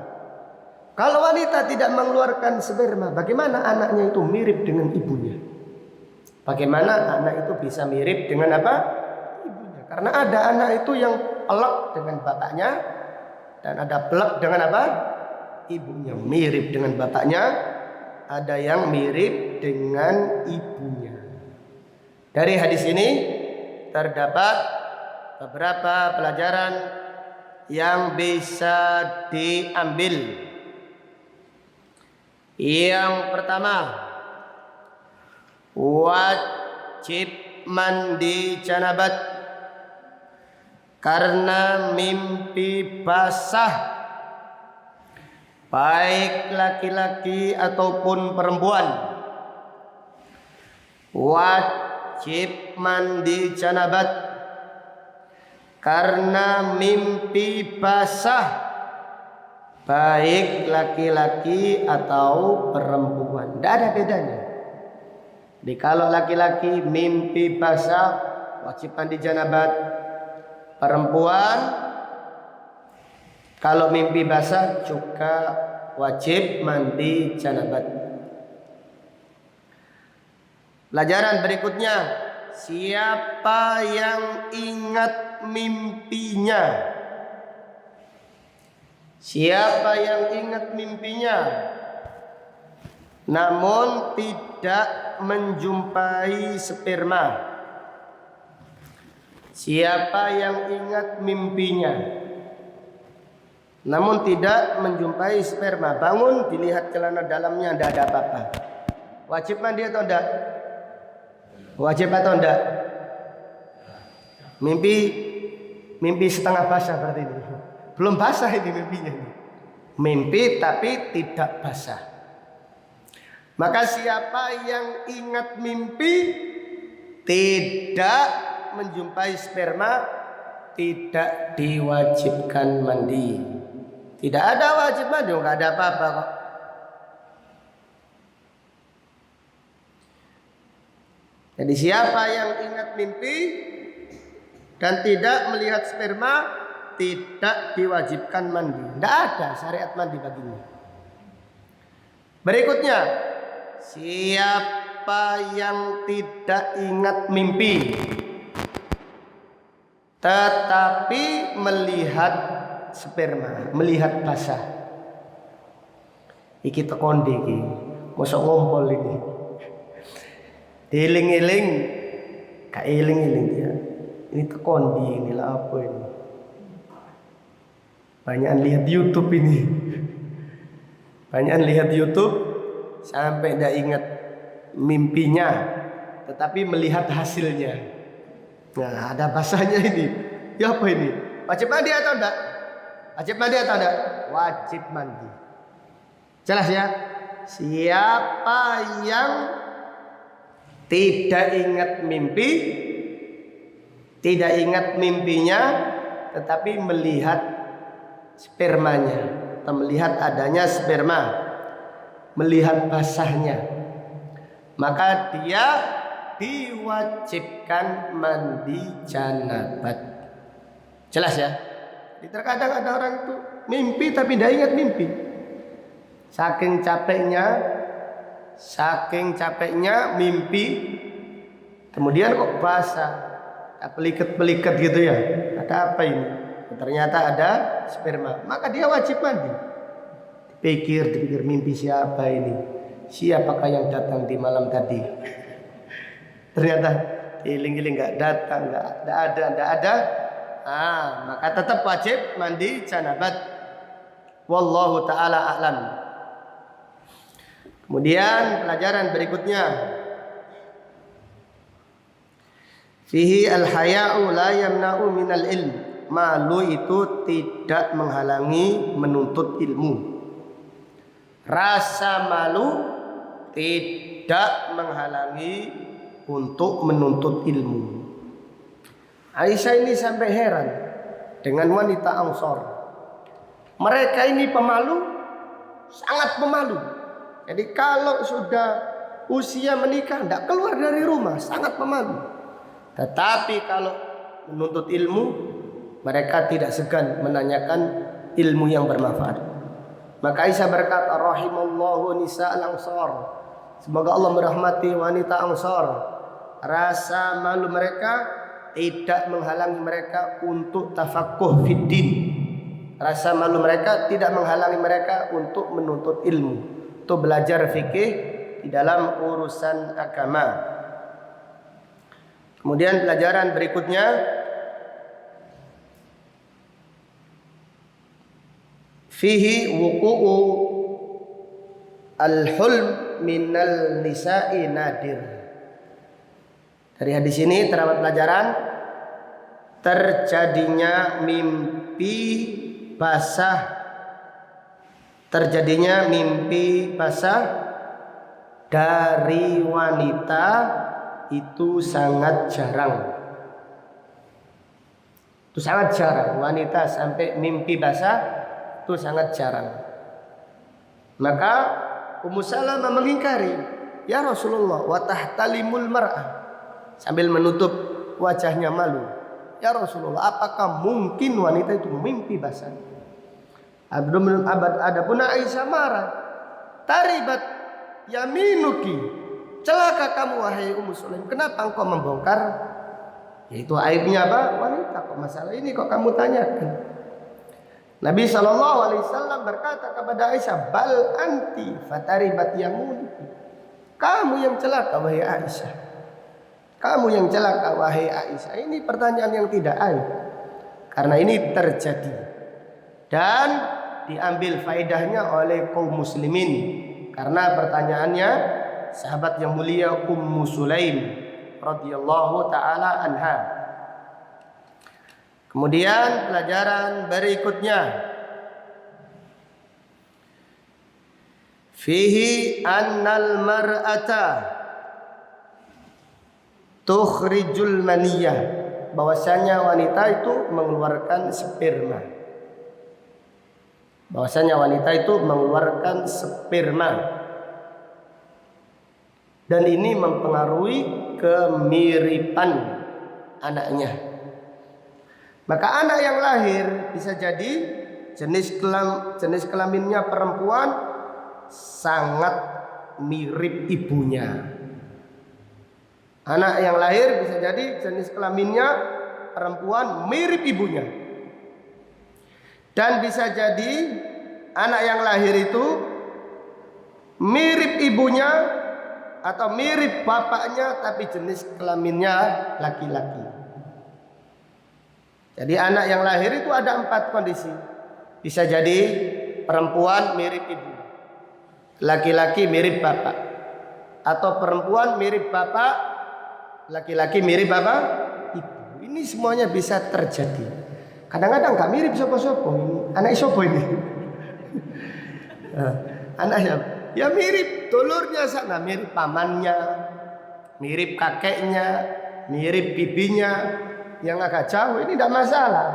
Kalau wanita tidak mengeluarkan sperma, bagaimana anaknya itu mirip dengan ibunya? Bagaimana anak itu bisa mirip dengan apa? Ibunya. Karena ada anak itu yang pelak dengan bapaknya, dan ada pelak dengan apa? Ibunya. Mirip dengan bapaknya, ada yang mirip dengan ibunya. Dari hadis ini terdapat beberapa pelajaran yang bisa diambil. Yang pertama, wajib mandi janabat karena mimpi basah, baik laki-laki ataupun perempuan. Wajib mandi janabat karena mimpi basah, baik laki-laki atau perempuan. Tidak ada bedanya. Jadi kalau laki-laki mimpi basah wajib mandi janabat, perempuan kalau mimpi basah juga wajib mandi janabat. Pelajaran berikutnya, siapa yang ingat mimpinya, siapa yang ingat mimpinya namun tidak menjumpai sperma, siapa yang ingat mimpinya namun tidak menjumpai sperma, bangun dilihat celana dalamnya tidak ada apa-apa, wajib mandi atau tidak? Wajib atau tidak? Mimpi setengah basah berarti ini. Belum basah ini mimpinya. Mimpi tapi tidak basah. Maka siapa yang ingat mimpi tidak menjumpai sperma, tidak diwajibkan mandi. Tidak ada wajib mandi, nggak ada apa-apa kok. Jadi siapa yang ingat mimpi dan tidak melihat sperma, tidak diwajibkan mandi. Tidak ada syariat mandi baginya. Berikutnya, siapa yang tidak ingat mimpi tetapi melihat sperma, melihat basah. Iki tekondi iki, mosok ngompol iki. Diiling-iling, gak iling-iling dia. Ini tekondi, inilah apa ini? Banyak lihat YouTube ini. Banyak lihat YouTube sampai tidak ingat mimpinya, tetapi melihat hasilnya. Nah, ada bahasanya ini. Ya apa ini? Wajib mandi atau enggak? Wajib mandi atau enggak? Wajib mandi. Jelas ya? Siapa yang tidak ingat mimpi, tidak ingat mimpinya, tetapi melihat spermanya, atau melihat adanya sperma, melihat basahnya, maka dia diwajibkan mandi janabat. Jelas ya? Terkadang ada orang itu mimpi tapi tidak ingat mimpi. Saking capeknya mimpi, kemudian kok basah, pelikat-pelikat gitu ya. Ada apa ini? Ternyata ada sperma, maka dia wajib mandi. Dipikir mimpi siapa ini? Siapakah yang datang di malam tadi? Ternyata giling-giling nggak datang, nggak ada. Maka tetap wajib mandi janabat. Wallahu taala a'lam. Kemudian pelajaran berikutnya, fihi al-haya'u la yamna'u minal ilm. Malu itu tidak menghalangi menuntut ilmu. Rasa malu tidak menghalangi untuk menuntut ilmu. Aisyah ini sampai heran dengan wanita Ansor. Mereka ini pemalu, sangat pemalu. Jadi kalau sudah usia menikah tidak keluar dari rumah, sangat pemalu. Tetapi kalau menuntut ilmu, mereka tidak segan menanyakan ilmu yang bermanfaat. Maka Aisyah berkata, rahimallahu nisa al-ansar. Semoga Allah merahmati wanita Ansar. Rasa malu mereka tidak menghalangi mereka untuk tafaqquh fid din. Rasa malu mereka tidak menghalangi mereka untuk menuntut ilmu, untuk belajar fikih di dalam urusan agama. Kemudian pelajaran berikutnya, fihi wuqu'u al-hulm minal nisa'i nadir. Dari hadis ini terdapat pelajaran terjadinya mimpi basah dari wanita itu sangat jarang. Itu sangat jarang wanita sampai mimpi basah, itu sangat jarang. Maka Ummu Salamah mengingkari, ya Rasulullah, wa tahtalimul mar'ah, sambil menutup wajahnya malu. Ya Rasulullah, apakah mungkin wanita itu mimpi basah? Adapun Aisyah marah, taribat yaminuki, celaka kamu wahai Ummu Sulaim, kenapa engkau membongkar? Yaitu aibnya apa? Wanita. Kok masalah ini kok kamu tanyakan? Nabi SAW berkata kepada Aisyah, bal anti fataribat yamunuki, kamu yang celaka wahai Aisyah, kamu yang celaka wahai Aisyah. Ini pertanyaan yang tidak aib, karena ini terjadi dan diambil faedahnya oleh kaum muslimin, karena pertanyaannya sahabat yang mulia Ummu Sulaim radhiyallahu taala anha. Kemudian pelajaran berikutnya, Fihi annal mar'ata tukhrijul maniyah, bahwasanya wanita itu mengeluarkan sperma. Bahwasanya wanita itu mengeluarkan sperma. Dan ini mempengaruhi kemiripan anaknya. Maka anak yang lahir bisa jadi jenis kelaminnya perempuan sangat mirip ibunya. Anak yang lahir bisa jadi jenis kelaminnya perempuan mirip ibunya. Dan bisa jadi anak yang lahir itu mirip ibunya atau mirip bapaknya tapi jenis kelaminnya laki-laki. Jadi anak yang lahir itu ada 4 kondisi. Bisa jadi perempuan mirip ibu, laki-laki mirip bapak, atau perempuan mirip bapak, laki-laki mirip bapak, ibu. Ini semuanya bisa terjadi. Kadang-kadang gak mirip sopo-sopo ini. Anak sopo ini. Anaknya ya mirip dulurnya sana, mirip pamannya, mirip kakeknya, mirip bibinya. Yang agak jauh ini tidak masalah.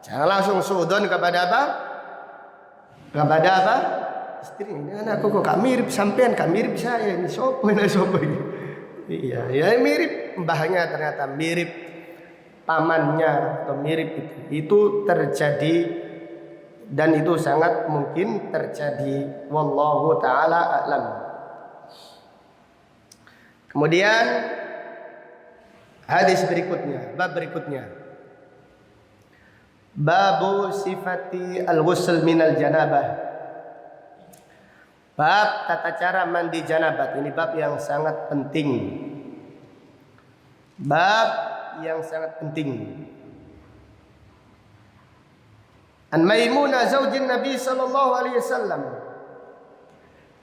Jangan langsung suudon kepada apa? Kepada apa? Istri. Ini anakku kok gak mirip sampean, gak mirip saya. Ini sopo ini. Iya, ya mirip mbahnya, ternyata mirip pamannya atau mirip itu. Itu terjadi dan itu sangat mungkin terjadi. Wallahu taala a'lam. Kemudian hadis berikutnya, bab berikutnya. Babu sifati al-ghusl minal janabah. Bab tata cara mandi janabat. Ini bab yang sangat penting. Bab yang sangat penting. An Maimunah zaujin Nabi sallallahu alaihi wasallam.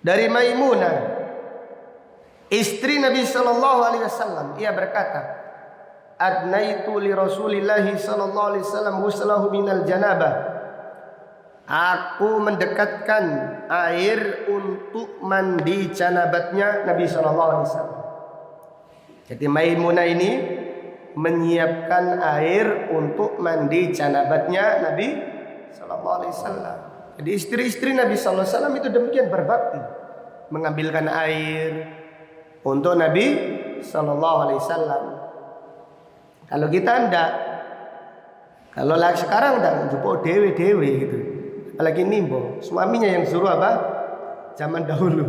Dari Maimunah, istri Nabi sallallahu alaihi wasallam, ia berkata, adnaitu li Rasulillah sallallahu alaihi wasallam ghuslahu minal janabah. Aku mendekatkan air untuk mandi janabatnya Nabi sallallahu alaihi wasallam. Jadi Maimunah ini menyiapkan air untuk mandi janabatnya Nabi sallallahu alaihi wasallam. Jadi istri-istri Nabi sallallahu alaihi wasallam itu demikian berbakti, mengambilkan air untuk Nabi sallallahu alaihi wasallam. Kalau kita ndak, kalau sekarang ndak jupuk dewe-dewe gitu. Apalagi nimbo, suaminya yang suruh apa? Zaman dahulu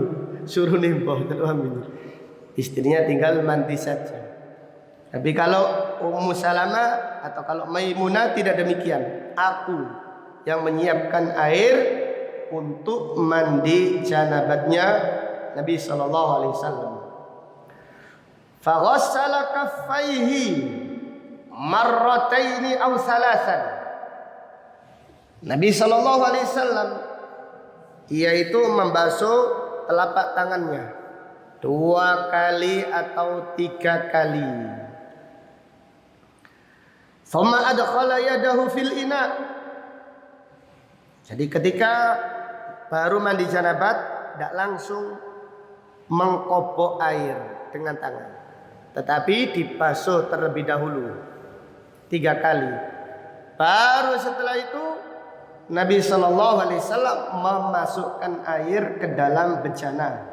suruh nimbo suaminya. Istrinya tinggal mandi saja. Tapi kalau Ummu Salamah atau kalau Maimunah tidak demikian. Aku yang menyiapkan air untuk mandi janabatnya Nabi sallallahu alaihi wasallam. Fa ghassala kaffaihi marrataini aw salasan. Nabi sallallahu alaihi wasallam yaitu membasuh telapak tangannya 2 kali atau 3 kali. Thumma adkhala yadahu fil ina. Jadi ketika baru mandi janabat tidak langsung mengkopok air dengan tangan, tetapi dibasuh terlebih dahulu 3 kali. Baru setelah itu Nabi sallallahu alaihi wasallam memasukkan air ke dalam bejana.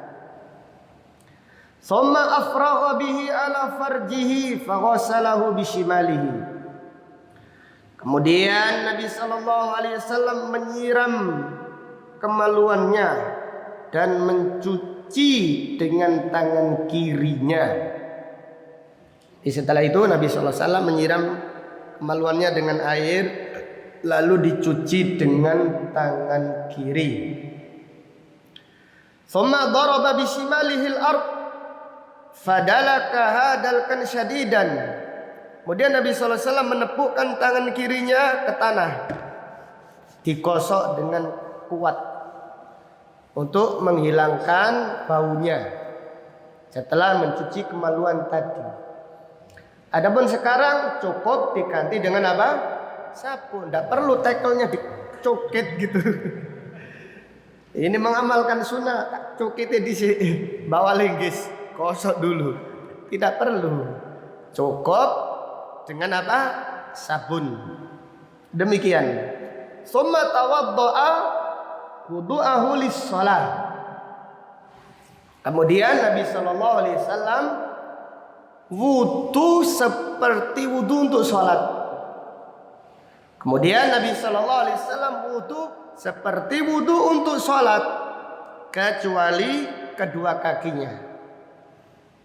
Thumma afragha bihi ala farjihi faghasalahu bishimalihi. Kemudian Nabi sallallahu alaihi wasallam menyiram kemaluannya dan mencuci dengan tangan kirinya. Setelah itu Nabi sallallahu alaihi wasallam menyiram kemaluannya dengan air lalu dicuci dengan tangan kiri. Thumma daraba bishimalihil ard fadalaka hadalkan syadidan. Kemudian Nabi sallallahu alaihi wasallam menepukkan tangan kirinya ke tanah, digosok dengan kuat untuk menghilangkan baunya setelah mencuci kemaluan tadi. Adapun sekarang cukup diganti dengan apa? Sapu, tidak perlu tekelnya dicoket gitu. Ini mengamalkan sunnah, cukite di bawah linggis, kosok dulu. Tidak perlu. Cukup dengan apa? Sabun. Demikian. Summa tawaddo'a wudu'ahu lis-shalah. Kemudian Nabi sallallahu alaihi wasallam wudu seperti wudu untuk sholat. Kemudian Nabi sallallahu alaihi wasallam wudu seperti wudu untuk sholat, kecuali kedua kakinya.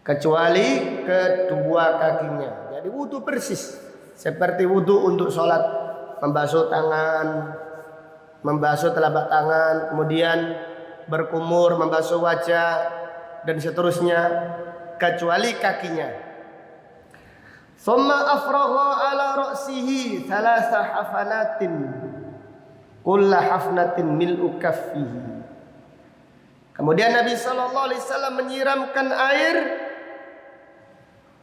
Kecuali kedua kakinya. Jadi wudu persis seperti wudu untuk sholat, membasuh tangan, membasuh telapak tangan, kemudian berkumur, membasuh wajah dan seterusnya, kecuali kakinya. Thumma afragha ala ra'sihi thalatha hafanatin kulla hafnatin mil'u kaffihi. Kemudian Nabi sallallahu alaihi wasallam menyiramkan air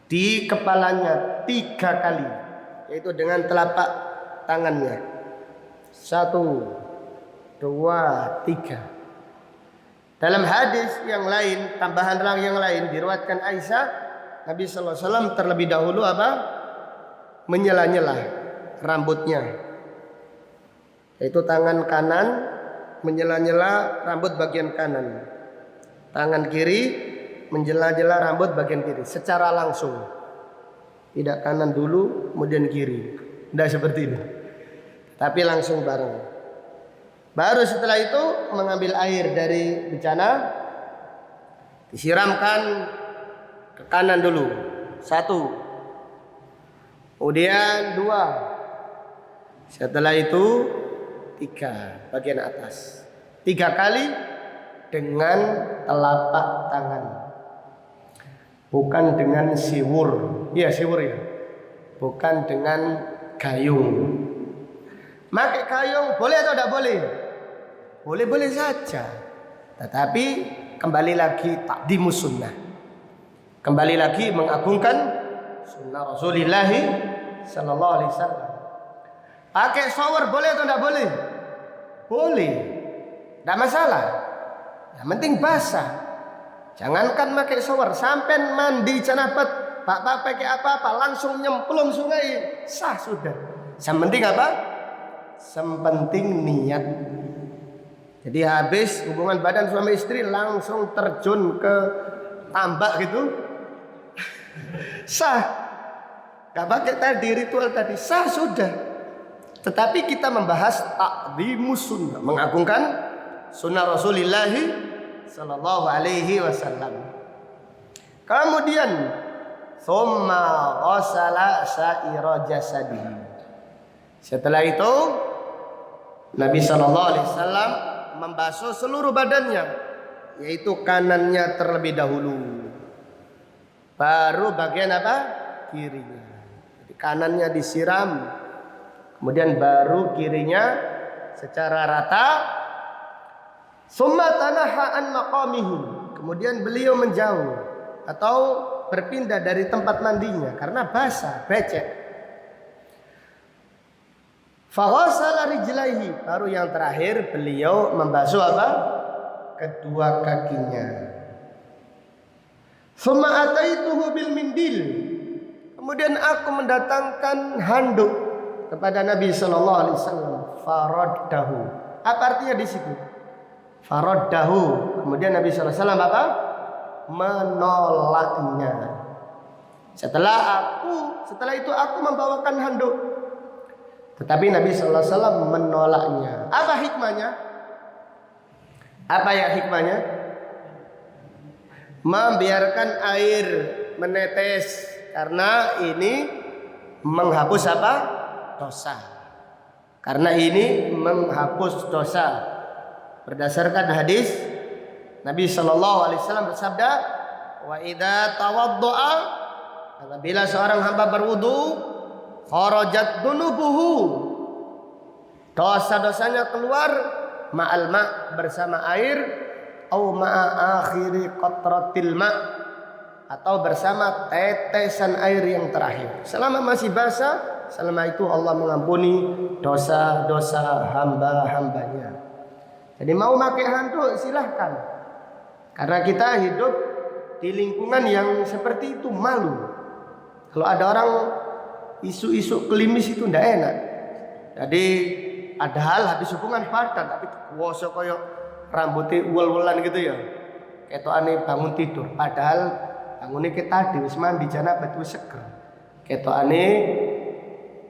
di kepalanya 3 kali, yaitu dengan telapak tangannya. 1, 2, 3. Dalam hadis yang lain, tambahan yang lain diriwayatkan Aisyah, Nabi sallallahu alaihi wasallam terlebih dahulu apa? Menyela-nyela rambutnya. Yaitu tangan kanan menyela-nyela rambut bagian kanan. Tangan kiri menjela-jela rambut bagian kiri secara langsung. Tidak kanan dulu kemudian kiri. Tidak seperti itu. Tapi langsung bareng. Baru setelah itu mengambil air dari bejana, disiramkan ke kanan dulu. 1. Kemudian 2. Setelah itu 3 bagian atas. 3 kali dengan telapak tangan. Bukan dengan siwur. Iya siwur ya. Bukan dengan gayung. Pakai gayung boleh atau tidak boleh? Boleh-boleh saja. Tetapi kembali lagi takdimus sunnah. Kembali lagi mengagungkan sunnah Rasulullah sallallahu alaihi wasallam. Pakai shower boleh atau tidak boleh? Boleh. Tidak masalah. Yang penting basah. Jangankan pakai shower, sampai mandi janabat, Pak pakai apa-apa langsung nyemplung sungai, sah sudah. Yang penting apa? Yang penting niat. Jadi habis hubungan badan suami istri langsung terjun ke tambak gitu, sah. Gak pakai tadi ritual tadi, sah sudah. Tetapi kita membahas takdimus sunnah, mengagungkan sunnah Rasulullah sallallahu alaihi wasallam. Kemudian summa ghasala sa'ira jasadihi. Setelah itu Nabi sallallahu alaihi wasallam membasuh seluruh badannya, yaitu kanannya terlebih dahulu. Baru bagian apa? Kirinya. Jadi kanannya disiram, kemudian baru kirinya secara rata. Summa tanaha an maqamihi. Kemudian beliau menjauh atau berpindah dari tempat mandinya karena basah, becek. Faghasala rijlaihi. Baru yang terakhir beliau membasuh apa? Kedua kakinya. Summa ataituhu bil mindil. Kemudian aku mendatangkan handuk kepada Nabi sallallahu alaihi wasallam. Faraddahu. Apa artinya di situ? Faraddahu. Kemudian Nabi sallallahu alaihi wasallam apa? Menolaknya. Setelah itu aku membawakan handuk. Tetapi Nabi sallallahu alaihi wasallam menolaknya. Apa hikmahnya? Apa ya hikmahnya? Membiarkan air menetes karena ini menghapus apa? Dosa. Karena ini menghapus dosa. Berdasarkan hadis Nabi sallallahu alaihi wasallam bersabda, "Wa idza tawaddaa," apabila seorang hamba berwudu, kharajat dunubuhu, dosa-dosanya keluar ma'al ma' bersama air, au ma'a akhiri qatratil ma', atau bersama tetesan air yang terakhir. Selama masih basah, selama itu Allah mengampuni dosa-dosa hamba-hambanya. Jadi mau pakai handuk silahkan. Karena kita hidup di lingkungan yang seperti itu, malu. Kalau ada orang isu-isu klimis itu ndak enak. Jadi padahal habis hubungan badan tapi kuoso koyo rambutnya uwel-uwelan gitu ya. Ketokane bangun tidur. Padahal bangunnya kita tadi wis mandi janabah wis seger. Ketokane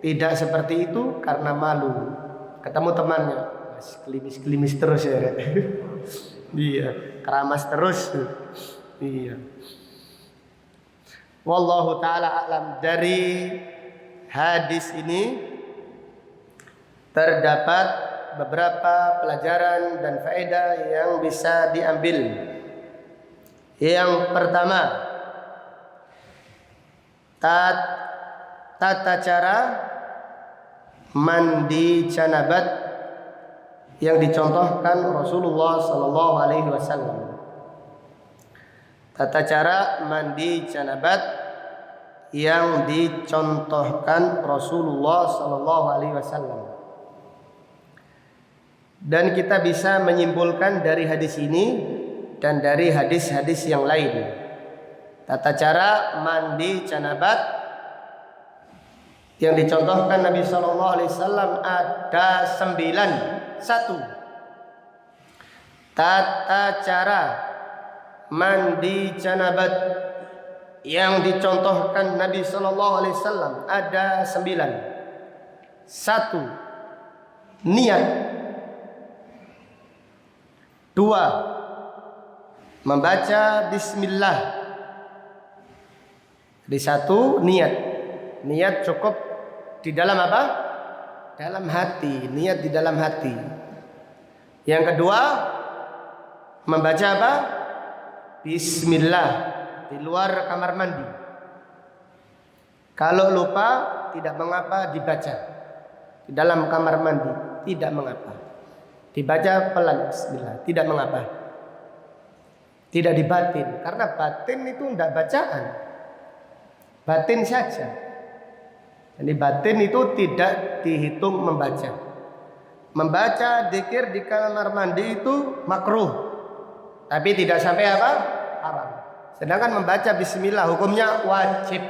tidak seperti itu karena malu. Ketemu temannya, Mas klimis-klimis terus ya. Iya, keramas terus. Iya. Wallahu taala a'lam. Dari hadis ini terdapat beberapa pelajaran dan faedah yang bisa diambil. Yang pertama, tata cara mandi janabat yang dicontohkan Rasulullah sallallahu alaihi wasallam. Tata cara mandi janabat yang dicontohkan Rasulullah sallallahu alaihi wasallam. Dan kita bisa menyimpulkan dari hadis ini dan dari hadis-hadis yang lain. Tata cara mandi janabat yang dicontohkan Nabi sallallahu alaihi wasallam ada 9. 1. Tata cara mandi janabat yang dicontohkan Nabi sallallahu alaihi wasallam ada 9. 1. Niat. 2. Membaca bismillah. Di 1 niat. Niat cukup di dalam apa? Dalam hati. Niat di dalam hati. Yang kedua, membaca apa? Bismillah di luar kamar mandi. Kalau lupa tidak mengapa dibaca. Di dalam kamar mandi tidak mengapa. Dibaca pelan bismillah, tidak mengapa. Tidak dibatin, karena batin itu tidak bacaan. Batin saja. Jadi batin itu tidak dihitung membaca. Membaca dzikir di kamar mandi itu makruh. Tapi tidak sampai apa? Haram. Sedangkan membaca bismillah hukumnya wajib.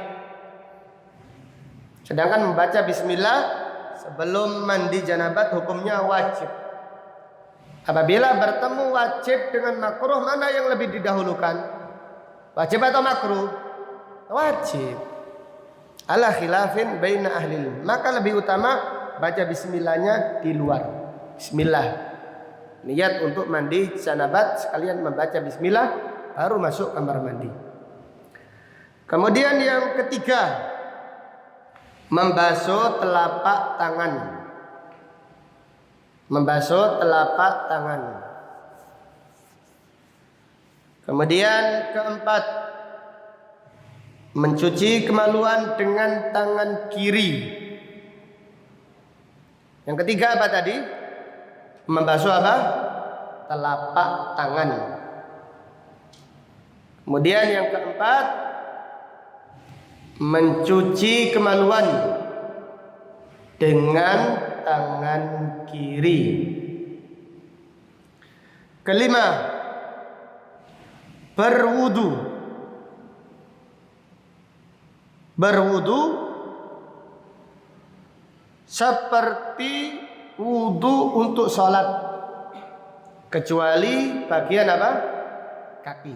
Sedangkan membaca bismillah sebelum mandi janabat hukumnya wajib. Apabila bertemu wajib dengan makruh, mana yang lebih didahulukan? Wajib atau makruh? Wajib. Ala khilafin baina ahlil. Maka lebih utama baca bismillahnya di luar. Bismillah. Niat untuk mandi janabat sekalian membaca bismillah baru masuk kamar mandi. Kemudian yang ketiga, membasuh telapak tangan. Membasuh telapak tangan. Kemudian keempat, mencuci kemaluan dengan tangan kiri. Yang ketiga apa tadi? Membasuh apa? Telapak tangan. Kemudian yang keempat, mencuci kemaluan dengan tangan kiri. Kelima, berwudu. Berwudu seperti wudu untuk sholat, kecuali bagian apa? Kaki.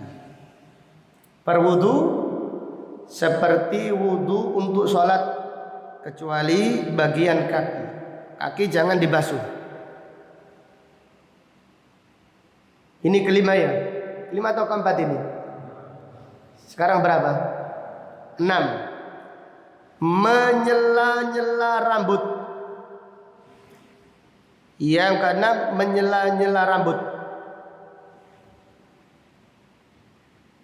Berwudu seperti wudu untuk sholat, kecuali bagian kaki. Kaki jangan dibasuh. Ini kelima ya. Kelima atau keempat ini? Sekarang berapa? 6. Menyela-nyela rambut. Yang keenam, menyela-nyela rambut,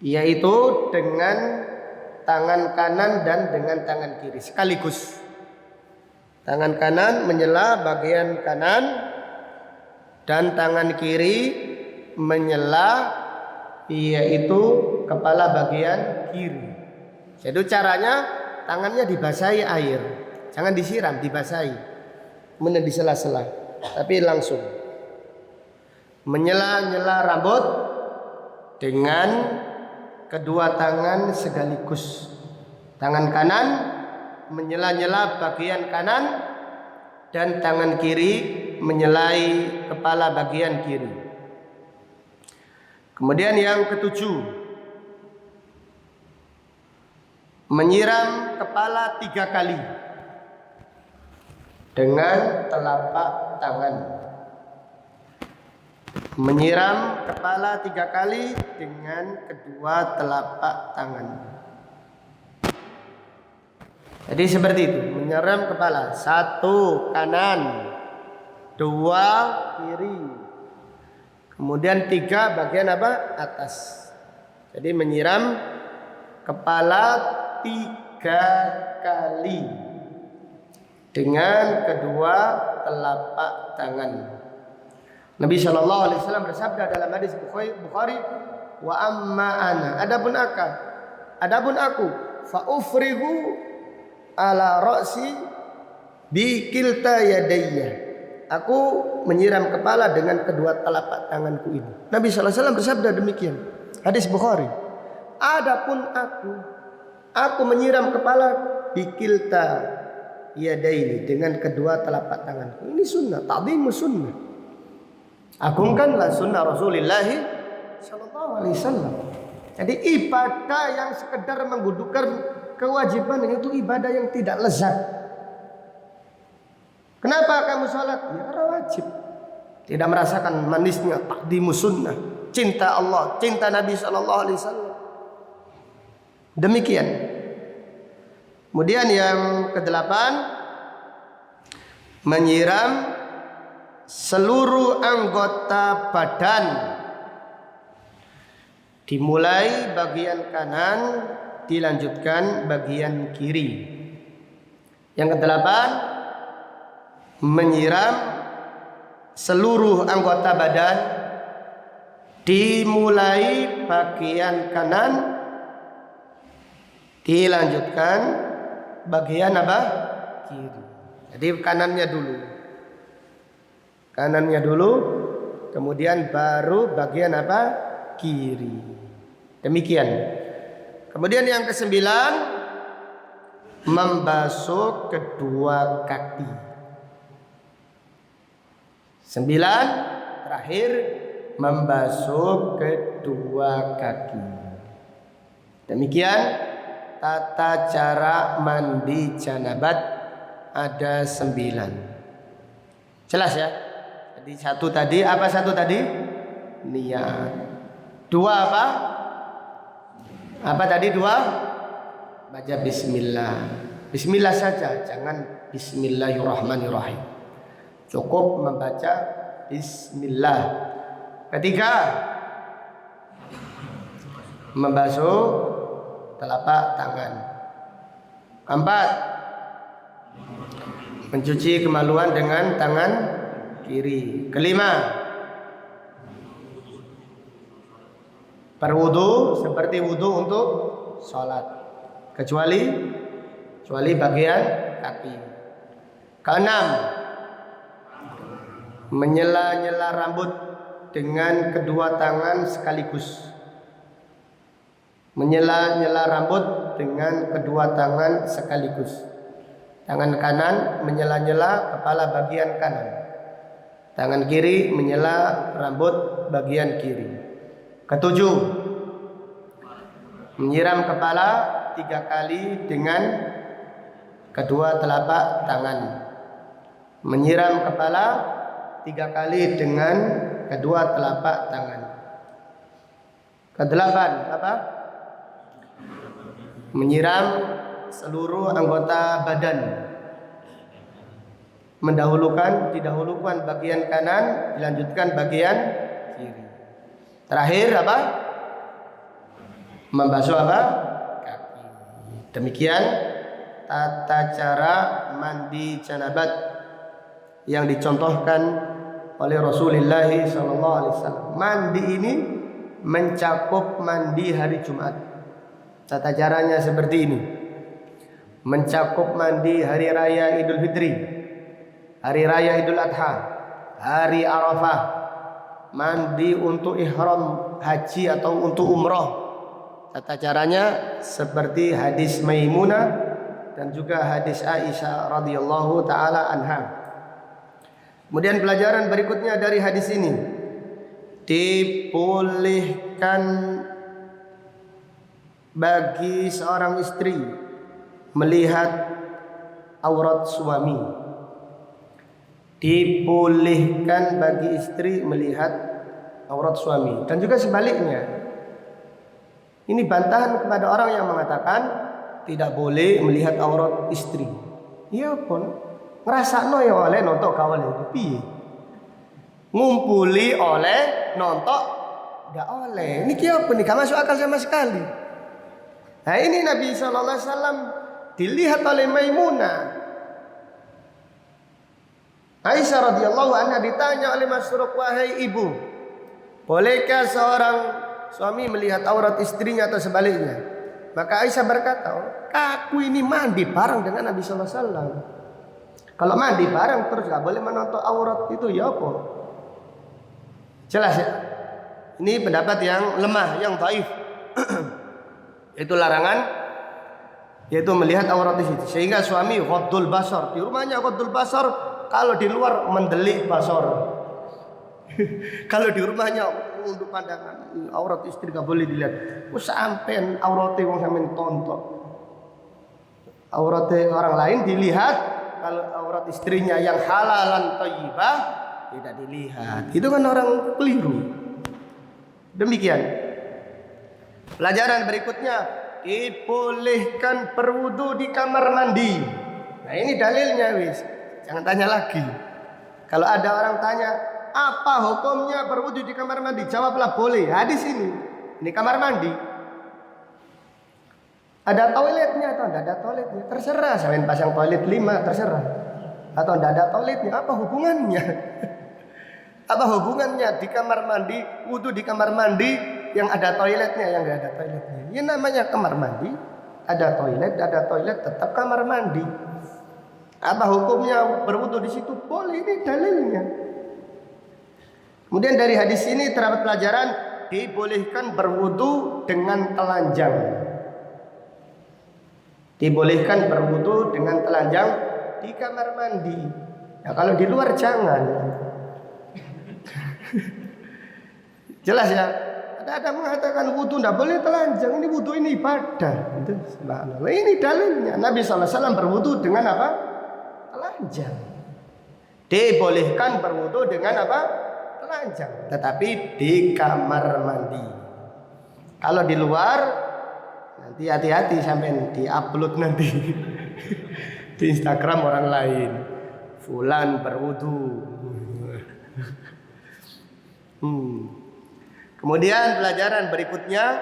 yaitu dengan tangan kanan dan dengan tangan kiri sekaligus. Tangan kanan menyela bagian kanan dan tangan kiri menyela yaitu kepala bagian kiri. Jadi caranya tangannya dibasahi air, jangan disiram, dibasahi, kemudian disela-sela, tapi langsung. menyela-nyela rambut dengan kedua tangan sekaligus. Tangan kanan menyela-nyela bagian kanan dan tangan kiri menyelai kepala bagian kiri. Kemudian yang ketujuh, menyiram kepala 3 kali dengan telapak tangan. Menyiram kepala 3 kali dengan kedua telapak tangan. Jadi seperti itu, menyiram kepala 1 kanan, 2 kiri, kemudian 3 bagian apa? Atas. Jadi menyiram kepala 3 kali dengan kedua telapak tangan. Nabi Shallallahu Alaihi Wasallam bersabda dalam hadis Bukhari, wa amma ana, adapun aku, fa ufrihu ala ra'si bi kilta yadayya, aku menyiram kepala dengan kedua telapak tanganku ini. Nabi Shallallahu Alaihi Wasallam bersabda demikian. Hadis Bukhari. Adapun aku menyiram kepala bi kilta yadaini, dengan kedua telapak tanganku. Ini sunnah, ta'dhimus sunnah. Agungkanlah sunnah Rasulullah sallallahu alaihi wasallam. Jadi ibadah yang sekedar menggudukan kewajiban itu ibadah yang tidak lezat. Kenapa kamu sholat? Ya karena wajib. Tidak merasakan manisnya ta'dhimus sunnah, cinta Allah, cinta Nabi sallallahu alaihi wasallam. Demikian. Kemudian yang ke-8, menyiram seluruh anggota badan, dimulai bagian kanan dilanjutkan bagian kiri. Yang ke-8, menyiram seluruh anggota badan, dimulai bagian kanan dilanjutkan bagian apa? Kiri. Jadi kanannya dulu, kemudian baru bagian apa? Kiri. Demikian. Kemudian yang ke-9, membasuh kedua kaki. 9, terakhir, membasuh kedua kaki. Demikian tata cara mandi janabat ada 9. Jelas ya? Jadi 1 tadi, apa 1 tadi? Niat. 2 apa? Apa tadi 2? Baca bismillah. Bismillah saja, jangan bismillahirrahmanirrahim. Cukup membaca bismillah. Ketiga, membasuh telapak tangan. 4, mencuci kemaluan dengan tangan kiri. Kelima, berwudu seperti wudu untuk sholat, kecuali bagian kaki. Keenam, menyela-nyela rambut dengan kedua tangan sekaligus. Menyela-nyela rambut dengan kedua tangan sekaligus. Tangan kanan menyela-nyela kepala bagian kanan, tangan kiri menyela rambut bagian kiri. Ketujuh, menyiram kepala 3 kali dengan kedua telapak tangan. Menyiram kepala 3 kali dengan kedua telapak tangan. Ke-8, apa? Menyiram seluruh anggota badan, didahulukan bagian kanan, dilanjutkan bagian kiri. Terakhir apa? Membasuh apa? Kaki. Demikian tata cara mandi janabat yang dicontohkan oleh Rasulullah SAW. Mandi ini mencakup mandi hari Jumat. Tata caranya seperti ini. Mencakup mandi hari raya Idul Fitri, hari raya Idul Adha, hari Arafah, mandi untuk ihram haji atau untuk umroh. Tata caranya seperti hadis Maimunah dan juga hadis Aisyah radhiyallahu taala anha. Kemudian pelajaran berikutnya dari hadis ini, dibolehkan bagi seorang istri melihat aurat suami. Dibolehkan bagi istri melihat aurat suami, dan juga sebaliknya. Ini bantahan kepada orang yang mengatakan tidak boleh melihat aurat istri. Iya pun ngrasakno ya oleh nontok kawale piye? Ngumpuli oleh nontok enggak oleh. Ini apa nih? Gak masuk akal sama sekali. Nah, ini Nabi sallallahu alaihi wasallam dilihat oleh Maimunah. Aisyah radhiyallahu anha ditanya oleh Masruq, "Wahai ibu, bolehkah seorang suami melihat aurat istrinya atau sebaliknya?" Maka Aisyah berkata, "Aku ini mandi bareng dengan Nabi sallallahu alaihi wasallam. Kalau mandi bareng terus gak boleh menonton aurat itu ya apa?" Jelas ya? Ini pendapat yang lemah, yang dhaif. Itu larangan, yaitu melihat aurat di situ. Sehingga suami ghaddul basar, di rumahnya ghaddul basar, kalau di luar mendelik basar. Kalau di rumahnya untuk pandangan aurat istri gak boleh dilihat. Sampean aurate wong sampean tonton. Aurate orang lain dilihat, kalau aurat istrinya yang halalan thayyibah tidak dilihat. Itu kan orang keliru. Demikian. Pelajaran berikutnya, dibolehkan berwudu di kamar mandi. Nah, ini dalilnya wis. Jangan tanya lagi. Kalau ada orang tanya, apa hukumnya berwudu di kamar mandi? Jawablah boleh. Hadis ini. Ini kamar mandi. Ada toiletnya atau tidak ada toiletnya? Terserah. Sampai pasang toilet 5 terserah. Atau tidak ada toiletnya? Apa hubungannya? Apa hubungannya di kamar mandi, wudu di kamar mandi yang ada toiletnya, yang nggak ada toiletnya? Ini namanya kamar mandi, ada toilet tetap kamar mandi. Apa hukumnya berwudu di situ? Boleh, ini dalilnya. Kemudian dari hadis ini terdapat pelajaran dibolehkan berwudu dengan telanjang. Dibolehkan berwudu dengan telanjang di kamar mandi. Nah, kalau di luar jangan. Jelas ya. Ada mengatakan wudu tidak boleh telanjang. Ini wudu ini ibadah. Itu subhanallah. Ini dalilnya. Nabi SAW berwudu dengan apa? Telanjang. Dibolehkan berwudu dengan apa? Telanjang. Tetapi di kamar mandi. Kalau di luar, nanti hati-hati sampai di-upload nanti di Instagram orang lain. Fulan berwudu. Kemudian pelajaran berikutnya,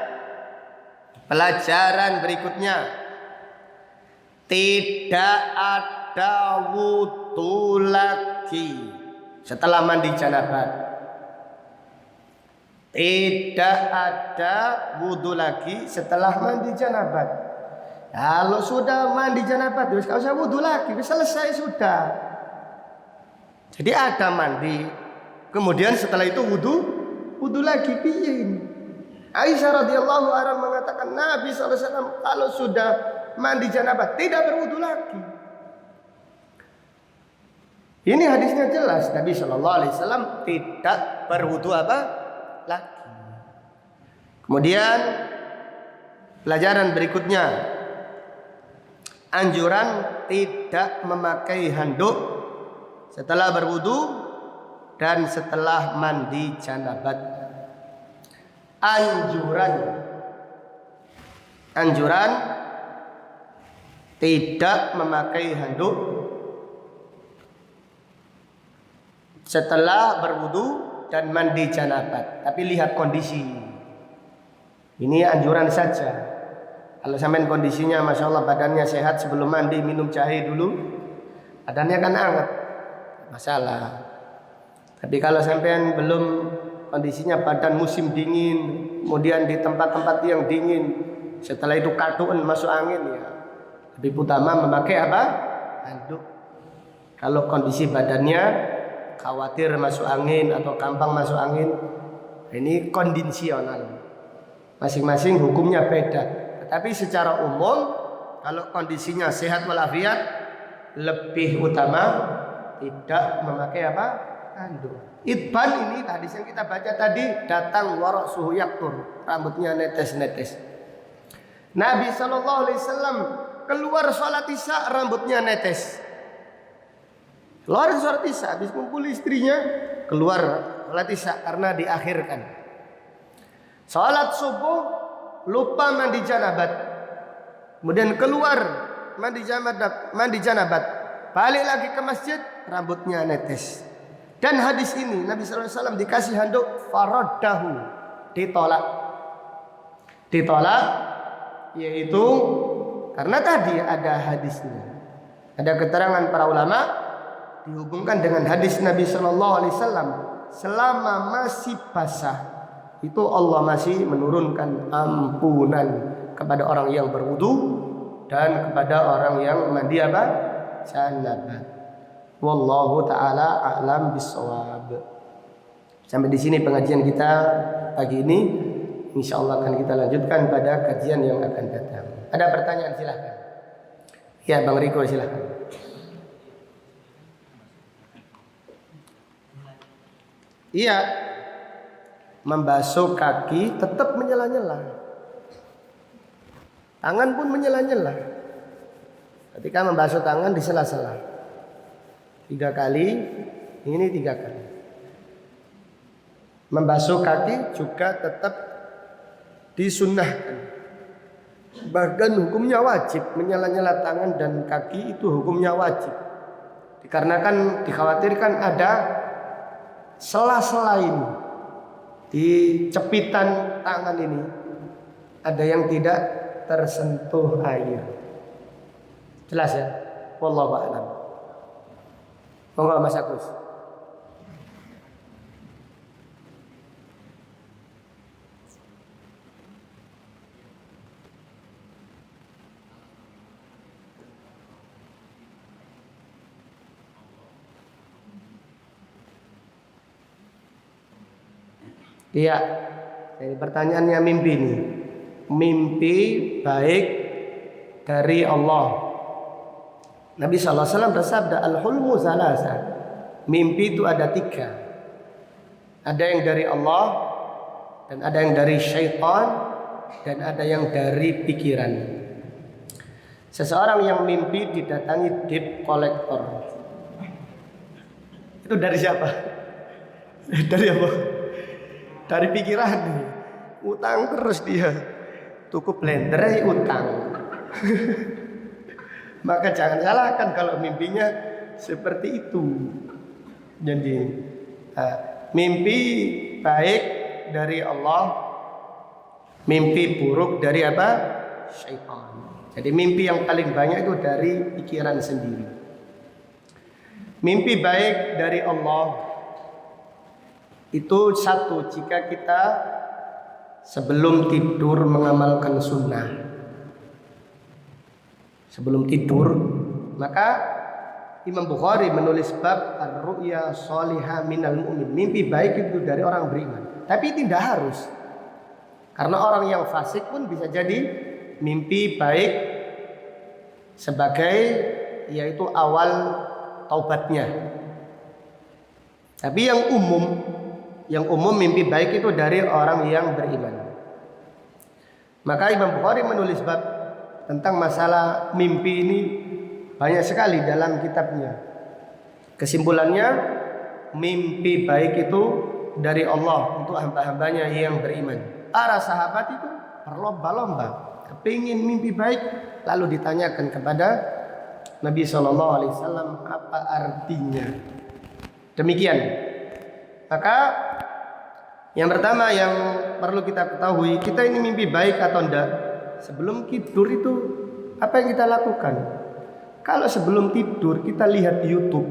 tidak ada wudu lagi setelah mandi janabat. Tidak ada wudu lagi setelah mandi janabat. Kalau sudah mandi janabat, terus kalau usah wudu lagi, selesai sudah. Jadi ada mandi, kemudian setelah itu wudu lagi, piye ini? Aisyah radhiyallahu anha mengatakan Nabi SAW kalau sudah mandi janabat tidak berwudu lagi. Ini hadisnya jelas, Nabi SAW tidak berwudu lagi. Kemudian pelajaran berikutnya, anjuran tidak memakai handuk setelah berwudu dan setelah mandi janabat. Anjuran tidak memakai handuk setelah berwudu dan mandi janabat. Tapi lihat kondisi. Ini anjuran saja. Kalau sampean kondisinya masya Allah badannya sehat, sebelum mandi minum jahe dulu, badannya kan hangat, masalah. Tapi kalau sampean belum, kondisinya badan musim dingin, kemudian di tempat-tempat yang dingin, setelah itu katuan masuk angin, ya lebih utama memakai apa? Handuk. Kalau kondisi badannya khawatir masuk angin atau gampang masuk angin. Ini kondisional. Masing-masing hukumnya beda. Tetapi secara umum kalau kondisinya sehat walafiat lebih utama tidak memakai apa? Anduk. Idban ini hadis yang kita baca tadi, datang warok suhu yaktur, rambutnya netes-netes. Nabi SAW keluar sholat isya rambutnya netes. Keluar sholat isya habis kumpul istrinya, keluar sholat isya karena diakhirkan. Sholat subuh lupa mandi janabat, kemudian keluar mandi janabat, balik lagi ke masjid rambutnya netes. Dan hadis ini Nabi SAW dikasih handuk faraddahu, ditolak, yaitu karena tadi ada hadisnya, ada keterangan para ulama dihubungkan dengan hadis Nabi SAW, selama masih basah itu Allah masih menurunkan ampunan kepada orang yang berwudu dan kepada orang yang mandi apa? Janabah. Wallahu taala a'lam bissawab. Sampai di sini pengajian kita pagi ini. Insyaallah akan kita lanjutkan pada kajian yang akan datang. Ada pertanyaan silahkan. Ya, Bang Riko silahkan. Iya, membasuh kaki tetap menyela-nyela, tangan pun menyela-nyela. Ketika membasuh tangan di sela-sela 3 kali, ini 3 kali. Membasuh kaki juga tetap disunnahkan. Bahkan hukumnya wajib, menyela-nyela tangan dan kaki itu hukumnya wajib. Dikarenakan dikhawatirkan ada sela-sela ini, di cepitan tangan ini ada yang tidak tersentuh air. Jelas ya? Wallahu a'lam. Monggo Mas Agus. Iya, jadi pertanyaannya mimpi ini. Mimpi baik dari Allah. Nabi SAW bersabda, al-hulmu salasa. Mimpi itu ada 3. Ada yang dari Allah, dan ada yang dari syaitan, dan ada yang dari pikiran. Seseorang yang mimpi didatangi debt collector. Itu dari siapa? Dari apa? Dari pikiran. Utang terus dia. Tuku blender utang. Maka jangan salahkan kalau mimpinya seperti itu. Jadi mimpi baik dari Allah, mimpi buruk dari apa? Syaitan. Jadi mimpi yang paling banyak itu dari pikiran sendiri. Mimpi baik dari Allah itu satu, jika kita sebelum tidur mengamalkan sunnah. Sebelum tidur, maka Imam Bukhari menulis bab ar-ru'ya shalihah minal mu'min. Mimpi baik itu dari orang beriman. Tapi tidak harus. Karena orang yang fasik pun bisa jadi mimpi baik sebagai yaitu awal taubatnya. Tapi yang umum mimpi baik itu dari orang yang beriman. Maka Imam Bukhari menulis bab tentang masalah mimpi ini banyak sekali dalam kitabnya. Kesimpulannya, mimpi baik itu dari Allah untuk hamba-hambanya yang beriman. Para sahabat itu berlomba-lomba kepingin mimpi baik, lalu ditanyakan kepada Nabi SAW apa artinya. Demikian. Maka yang pertama yang perlu kita ketahui, kita ini mimpi baik atau enggak. Sebelum tidur itu apa yang kita lakukan? Kalau sebelum tidur kita lihat YouTube,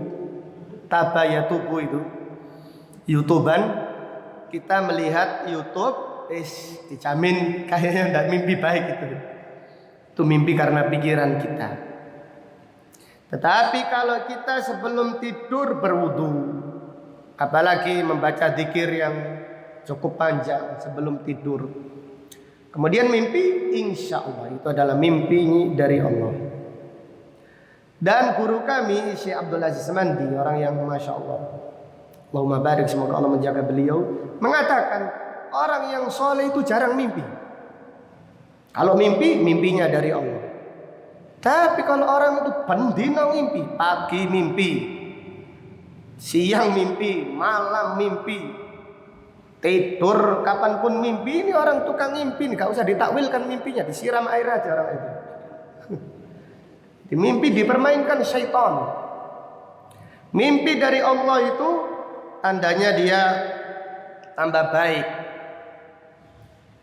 tabayatubu itu, YouTubean, kita melihat YouTube, dijamin kayaknya enggak mimpi baik itu. Itu mimpi karena pikiran kita. Tetapi kalau kita sebelum tidur berwudu, apalagi membaca zikir yang cukup panjang sebelum tidur. Kemudian mimpi, insya Allah itu adalah mimpi dari Allah. Dan guru kami Syekh Abdul Aziz Mandi, orang yang masya Allah, Allahumma barik, semoga Allah menjaga beliau, mengatakan orang yang soleh itu jarang mimpi. Kalau mimpi, mimpinya dari Allah. Tapi kalau orang itu pendino mimpi, pagi mimpi, siang mimpi, malam mimpi, tidur kapanpun mimpi, ini orang tukang mimpi, gak usah ditakwilkan mimpinya, disiram air aja orang itu. Mimpi dipermainkan syaitan. Mimpi dari Allah itu tandanya dia tambah baik,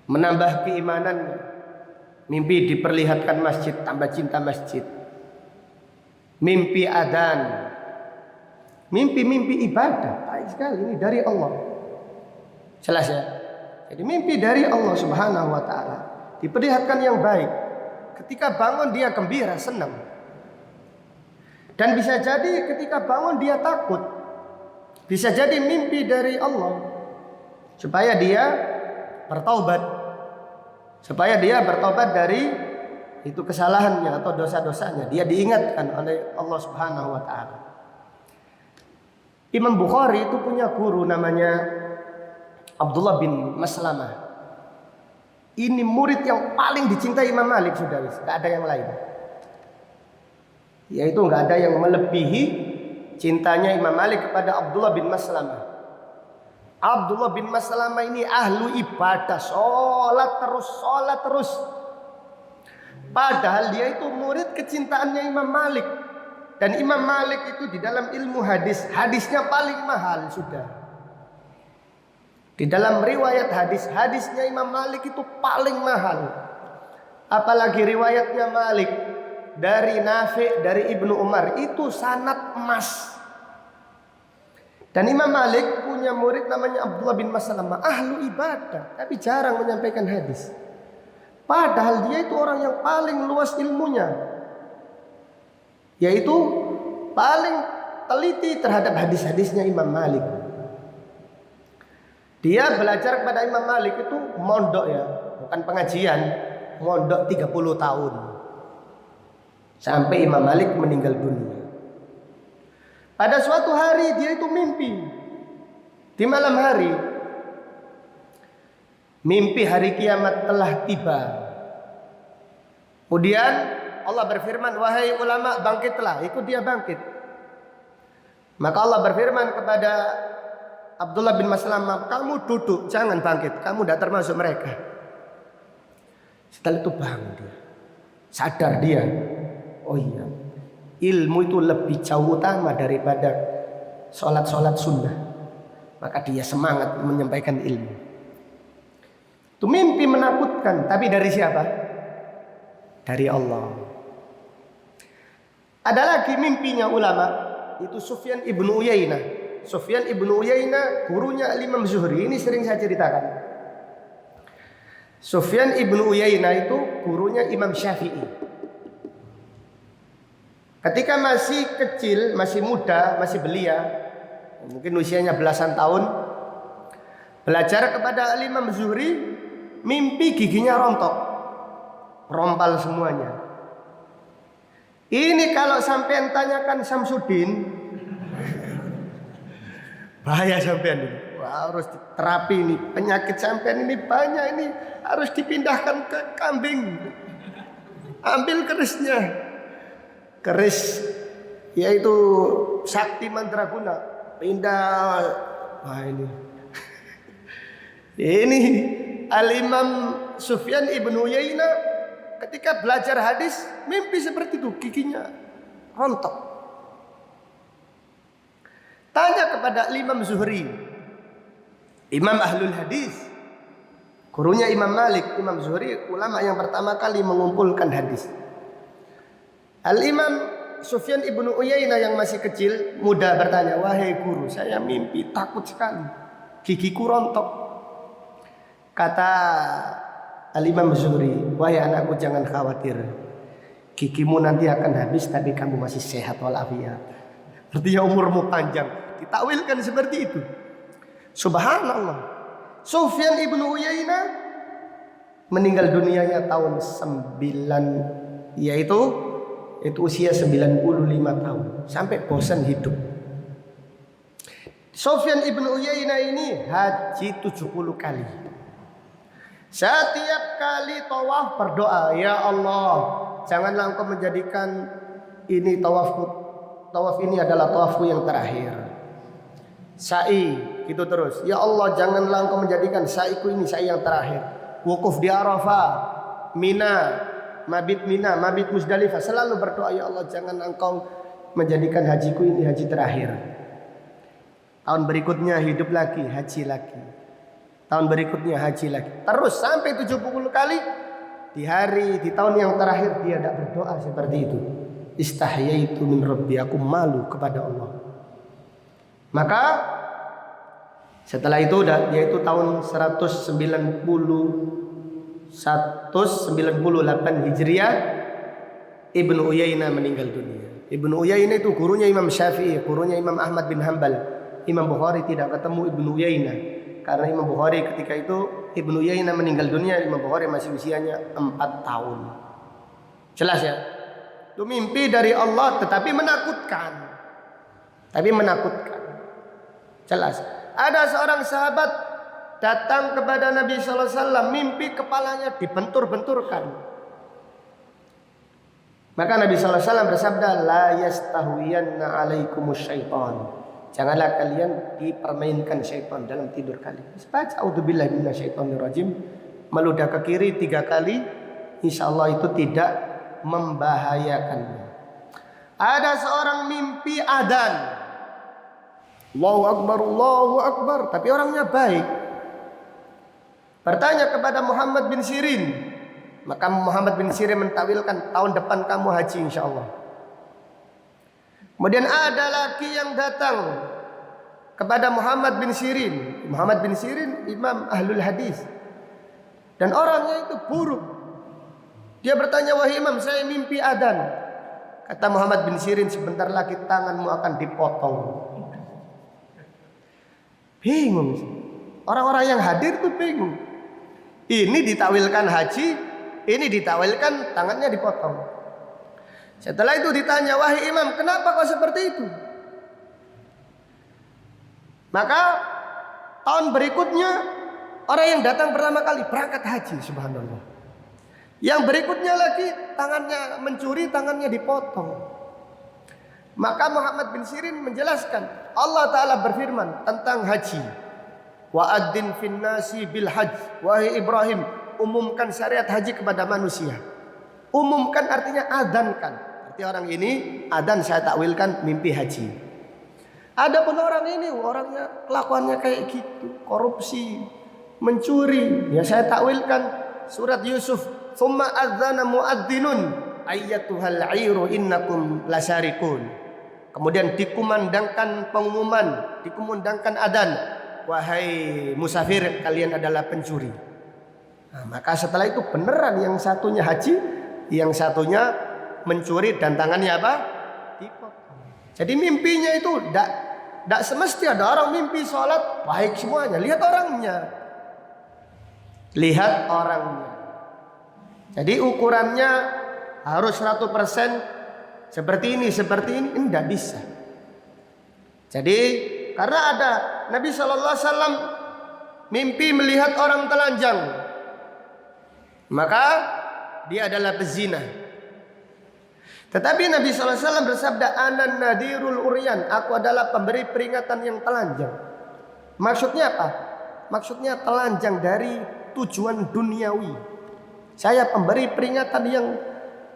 menambah keimanannya. Mimpi diperlihatkan masjid, tambah cinta masjid. Mimpi adzan, mimpi-mimpi ibadah, baik sekali, ini dari Allah. Jelas ya. Jadi mimpi dari Allah Subhanahu wa taala diperlihatkan yang baik. Ketika bangun dia gembira, senang. Dan bisa jadi ketika bangun dia takut. Bisa jadi mimpi dari Allah supaya dia bertaubat. Supaya dia bertobat dari itu kesalahannya atau dosa-dosanya. Dia diingatkan oleh Allah Subhanahu wa taala. Imam Bukhari itu punya guru namanya Abdullah bin Maslamah. Ini murid yang paling dicintai Imam Malik, saudara. Tidak ada yang lain. Yaitu enggak ada yang melebihi cintanya Imam Malik kepada Abdullah bin Maslamah. Abdullah bin Maslamah ini ahlu ibadah, sholat terus. Padahal dia itu murid kecintaannya Imam Malik. Dan Imam Malik itu di dalam ilmu hadis, hadisnya paling mahal sudah. Di dalam riwayat hadis, hadisnya Imam Malik itu paling mahal. Apalagi riwayatnya Malik dari Nafi' dari Ibnu Umar, itu sanad emas. Dan Imam Malik punya murid namanya Abdullah bin Maslamah, ahlu ibadah, tapi jarang menyampaikan hadis. Padahal dia itu orang yang paling luas ilmunya, yaitu paling teliti terhadap hadis-hadisnya Imam Malik. Dia belajar kepada Imam Malik itu mondok ya, bukan pengajian, mondok 30 tahun. Sampai Imam Malik meninggal dunia. Pada suatu hari dia itu mimpi. Di malam hari, mimpi hari kiamat telah tiba. Kemudian Allah berfirman, wahai ulama, bangkitlah. Ikut dia bangkit. Maka Allah berfirman kepada Abdullah bin Maslamah, kamu duduk, jangan bangkit. Kamu tidak termasuk mereka. Setelah itu bangun dia. Sadar dia. Oh iya, ilmu itu lebih jauh utama daripada sholat sunnah. Maka dia semangat menyampaikan ilmu. Itu mimpi menakutkan, tapi dari siapa? Dari Allah. Ada lagi mimpinya ulama, itu Sufyan ibnu Uyainah. Sufyan ibnu Uyainah gurunya Imam Zuhri. Ini sering saya ceritakan. Sufyan ibnu Uyainah itu gurunya Imam Syafi'i. Ketika masih kecil, masih muda, masih belia, mungkin usianya belasan tahun, belajar kepada Imam Zuhri, mimpi giginya rontok, rompal semuanya. Ini kalau sampean tanyakan Samsudin, bahaya sampean ini. Wah, harus terapi ini, penyakit sampean ini banyak ini, harus dipindahkan ke kambing. Ambil kerisnya. Keris yaitu sakti mandraguna, pindah. Wah ini Al-Imam Sufyan ibnu Uyainah ketika belajar hadis mimpi seperti itu, giginya rontok. Tanya kepada Imam Zuhri, Imam Ahlul Hadis, gurunya Imam Malik. Imam Zuhri ulama yang pertama kali mengumpulkan hadis. Al-Imam Sufyan ibnu Uyainah yang masih kecil, muda bertanya, wahai guru, saya mimpi takut sekali, gigiku rontok. Kata Al-Imam Zuhri, wahai anakku, jangan khawatir, gigimu nanti akan habis, tapi kamu masih sehat walafiat. Artinya umurmu panjang. Ditakwilkan seperti itu. Subhanallah. Sufyan ibnu Uyainah meninggal dunianya tahun 9, yaitu usia 95 tahun, sampai bosan hidup. Sufyan ibnu Uyainah ini haji 70 kali. Setiap kali tawaf berdoa, ya Allah, janganlah Engkau menjadikan ini tawaf ini adalah tawafku yang terakhir. Sa'i gitu terus. Ya Allah, janganlah Engkau menjadikan sa'iku ini sa'i yang terakhir. Wukuf di Arafah, Mina, mabit Musdalifah, selalu berdoa, ya Allah, jangan Engkau menjadikan hajiku ini haji terakhir. Tahun berikutnya hidup lagi, haji lagi. Tahun berikutnya haji lagi. Terus sampai 70 kali. Di tahun yang terakhir dia tidak berdoa seperti itu. Istahyaitu min Rabbi, aku malu kepada Allah. Maka setelah itu yaitu tahun 198 Hijriah, Ibnu Uyainah meninggal dunia. Ibnu Uyainah itu gurunya Imam Syafi'i, gurunya Imam Ahmad bin Hanbal. Imam Bukhari tidak ketemu Ibnu Uyainah karena Imam Bukhari ketika itu Ibnu Uyainah meninggal dunia, Imam Bukhari masih usianya 4 tahun. Jelas ya? Itu mimpi dari Allah tetapi menakutkan. Jelas. Ada seorang sahabat datang kepada Nabi sallallahu alaihi wasallam, mimpi kepalanya dibentur-benturkan. Maka Nabi sallallahu alaihi wasallam bersabda, la yastahwiyanna alaikumus syaitan. Janganlah kalian dipermainkan syaitan dalam tidur kalian. Baca auzubillahi minasyaitonirrajim, meludah ke kiri 3 kali, insyaallah itu tidak membahayakannya. Ada seorang mimpi adzan, Allahu Akbar, tapi orangnya baik. Bertanya kepada Muhammad bin Sirin, maka Muhammad bin Sirin mentawilkan, tahun depan kamu haji insyaallah. Kemudian ada lagi yang datang kepada Muhammad bin Sirin. Muhammad bin Sirin imam ahlul hadis, dan orangnya itu buruk. Dia bertanya, wahai imam, saya mimpi adzan. Kata Muhammad bin Sirin, sebentar lagi tanganmu akan dipotong. Bingung. Orang-orang yang hadir itu bingung. Ini ditawilkan haji, ini ditawilkan tangannya dipotong. Setelah itu ditanya, wahai imam, kenapa kau seperti itu? Maka tahun berikutnya orang yang datang pertama kali berangkat haji, subhanallah. Yang berikutnya lagi tangannya mencuri, tangannya dipotong. Maka Muhammad bin Sirin menjelaskan, Allah Ta'ala berfirman tentang haji, wa'adzin fin nasi bil hajj. Wahai Ibrahim, umumkan syariat haji kepada manusia. Umumkan artinya adzankan. Arti orang ini adzan saya takwilkan mimpi haji. Adapun orang ini orangnya kelakuannya kayak gitu, korupsi, mencuri, ya saya takwilkan surat Yusuf, summa adzana muadzzinun ayyatuhal 'airu innakum lasyarikun. Kemudian dikumandangkan pengumuman, dikumandangkan adzan, wahai musafir, kalian adalah pencuri. Nah, maka setelah itu beneran yang satunya haji, yang satunya mencuri, dan tangannya apa? Dipotong. Jadi mimpinya itu tidak semesti ada orang mimpi sholat baik semuanya. Lihat orangnya. Jadi ukurannya harus 100% seperti ini tidak bisa. Jadi karena ada Nabi SAW mimpi melihat orang telanjang, maka dia adalah pezina. Tetapi Nabi SAW bersabda, anan nadirul uryan, aku adalah pemberi peringatan yang telanjang. Maksudnya apa? Maksudnya telanjang dari tujuan duniawi. Saya pemberi peringatan yang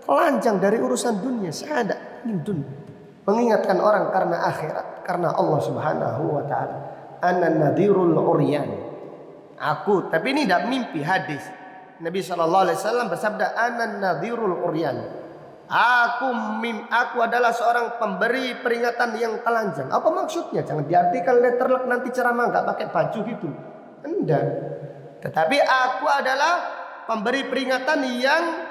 telanjang dari urusan dunia. Saya tidak ingin dunia. Mengingatkan orang karena akhirat, karena Allah Subhanahu wa ta'ala. Anan nadirul uryan. Aku, tapi ini tidak mimpi, hadis. Nabi SAW bersabda, anan nadirul uryan. Aku adalah seorang pemberi peringatan yang telanjang. Apa maksudnya? Jangan diartikan letterlock nanti ceramah nggak pakai baju gitu. Enggak. Tetapi aku adalah pemberi peringatan yang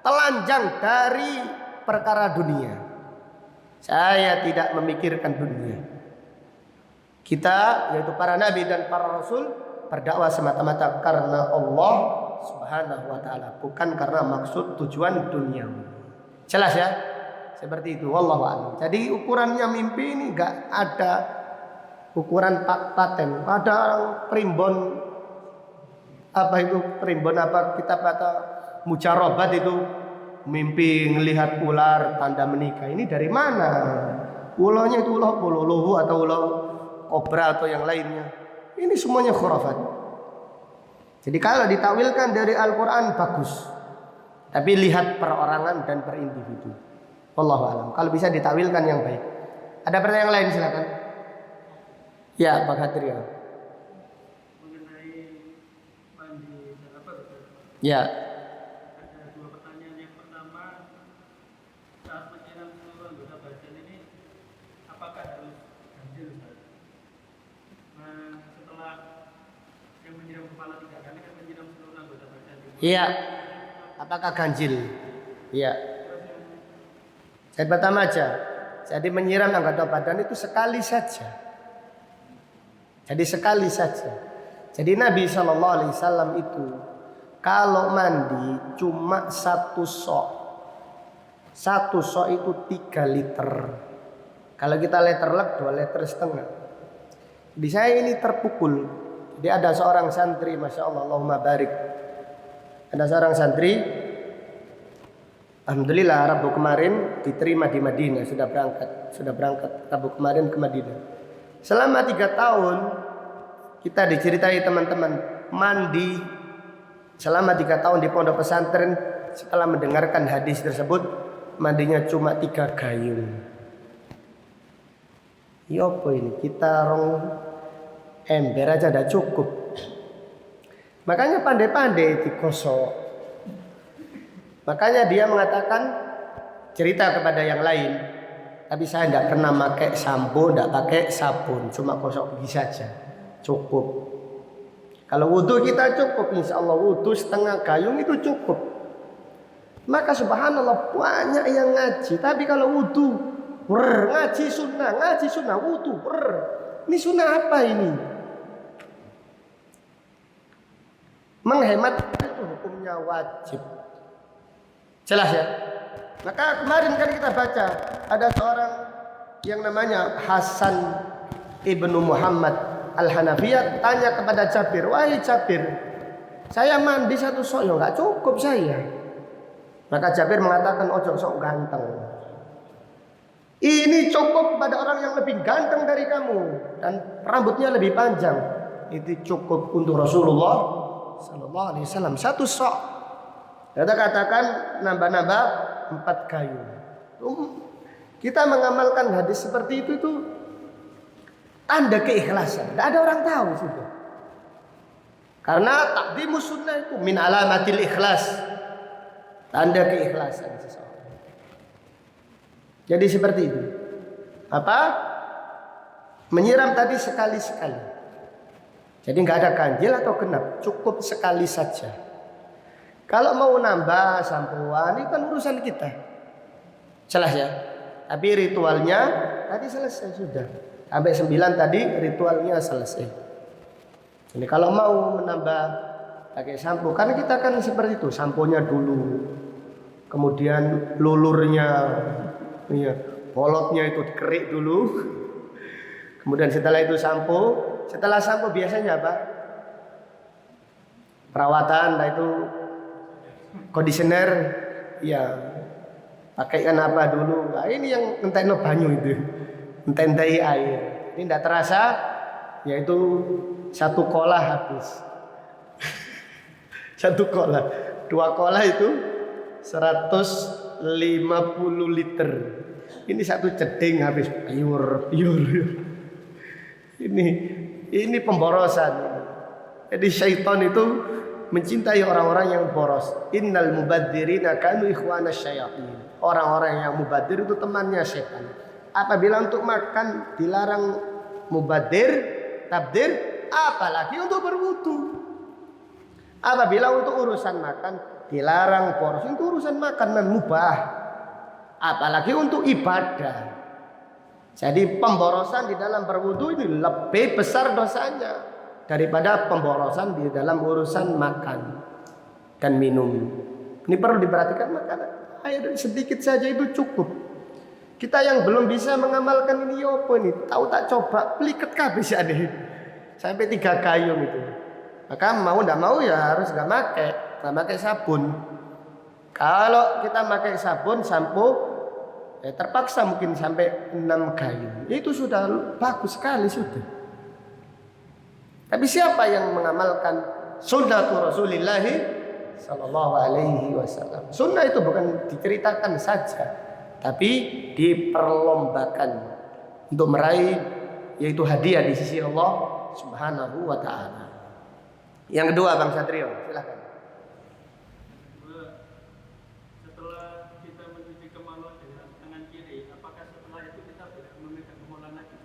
telanjang dari perkara dunia. Saya tidak memikirkan dunia. Kita yaitu para nabi dan para rasul berdakwah semata-mata karena Allah Subhanahu wa taala, bukan karena maksud tujuan dunia. Jelas ya? Seperti itu, wallahu a'lam. Jadi ukurannya mimpi ini enggak ada ukuran paten. Ada orang primbon apa itu primbon apa kitab kata mujarobat itu mimpi ngelihat ular tanda menikah. Ini dari mana? Ulahnya itu ulah puluh atau ulah kobra atau yang lainnya. Ini semuanya khurafat. Jadi kalau ditakwilkan dari Al-Quran bagus, tapi lihat perorangan dan per individu. Wallahu a'lam. Kalau bisa ditakwilkan yang baik. Ada pertanyaan lain silakan. Ya, Pak Hatria. Mengenai mandi janabat. Ya. Ada dua pertanyaan. Yang pertama, saat menyiram seluruh anggota badan ini, apakah harus ganjil? Nah, setelah yang menyiram kepala 3 kali kan menyiram seluruh anggota badan. Iya. Apakah ganjil? Iya. Saya pertama aja. Jadi menyiram anggota badan itu sekali saja. Jadi sekali saja. Jadi Nabi SAW itu kalau mandi cuma 1 sok. 1 sok itu 3 liter. Kalau kita literlek 2,5 liter. Jadi saya ini terpukul. Jadi ada seorang santri, masya Allah, Allahumma barik. Ada seorang santri, alhamdulillah Rabu kemarin diterima di Madinah, sudah berangkat Rabu kemarin ke Madinah. Selama 3 tahun kita diceritai teman-teman mandi selama 3 tahun di pondok pesantren. Setelah mendengarkan hadis tersebut, mandinya cuma 3 gayung. Yopo ini kita rong ember aja udah cukup. Makanya pandai-pandai dikosok. Makanya dia mengatakan cerita kepada yang lain, tapi saya tidak pernah pakai sampo, tidak pakai sabun, cuma kosok gigi saja, cukup. Kalau wudhu kita cukup, insya Allah wudhu setengah gayung itu cukup. Maka subhanallah banyak yang ngaji, tapi kalau wudhu, ngaji sunnah, wudhu, ini sunnah apa ini? Menghemat itu hukumnya wajib. Jelas ya? Maka kemarin kan kita baca ada seorang yang namanya Hasan ibnu Muhammad Al-Hanafiyah tanya kepada Jabir, wahai Jabir, saya mandi 1 sok ya nggak cukup saya. Maka Jabir mengatakan, ojo sok ganteng. Ini cukup pada orang yang lebih ganteng dari kamu dan rambutnya lebih panjang. Itu cukup untuk Rasulullah Sallallahu Alaihi Wasallam 1 sok. Kita katakan nambah-nambah 4 gayung. Kita mengamalkan hadis seperti itu tanda keikhlasan. Tidak ada orang tahu sudah. Karena takdimus sunnah itu min alamatil ikhlas. Tanda keikhlasan seseorang. Jadi seperti itu. Apa? Menyiram tadi sekali-sekali. Jadi nggak ada ganjil atau genap, cukup sekali saja. Kalau mau nambah sampoan itu kan urusan kita. Jelas ya. Tapi ritualnya tadi selesai sudah. Sampai 9 tadi ritualnya selesai. Jadi kalau mau menambah pakai sampo, karena kita kan seperti itu, samponya dulu, kemudian lulurnya, bolotnya itu dikerik dulu, kemudian setelah itu sampo. Setelah sampo biasanya apa? Perawatan, nah itu conditioner, ya pakaikan apa dulu. Nah, ini yang entekno banyu itu, entai air. Ini tidak terasa, yaitu 1 kolah habis. 1 kolah, 2 kolah itu 150 liter. Ini 1 ceding habis piur. Ini pemborosan. Jadi syaitan itu mencintai orang-orang yang boros. Innal mubadzirina kanu ikhwanas syayatin. Orang-orang yang mubadzir itu temannya setan. Apabila untuk makan dilarang mubadzir, tabdzir, apalagi untuk berwudu. Apabila untuk urusan makan dilarang boros, itu urusan makanan mubah. Apalagi untuk ibadah. Jadi pemborosan di dalam berwudu ini lebih besar dosanya daripada pemborosan di dalam urusan makan dan minum. Ini perlu diperhatikan, makanan air sedikit saja itu cukup. Kita yang belum bisa mengamalkan ini apa ini? Tahu tak coba peliket kabeh deh. Sampai 3 gayung itu. Maka mau ndak mau ya harus nggak pakai sabun. Kalau kita pakai sabun sampo terpaksa mungkin sampai 6 gayung. Itu sudah bagus sekali sudah. Tapi siapa yang mengamalkan sunnah Rasulullah sallallahu alaihi wasallam? Sunnah itu bukan diceritakan saja, tapi diperlombakan untuk meraih yaitu hadiah di sisi Allah Subhanahu wa taala. Yang kedua Bang Satrio, silakan. Setelah kita mencuci kemaluan dengan tangan kiri, apakah setelah itu kita tidak memegang kemaluan lagi?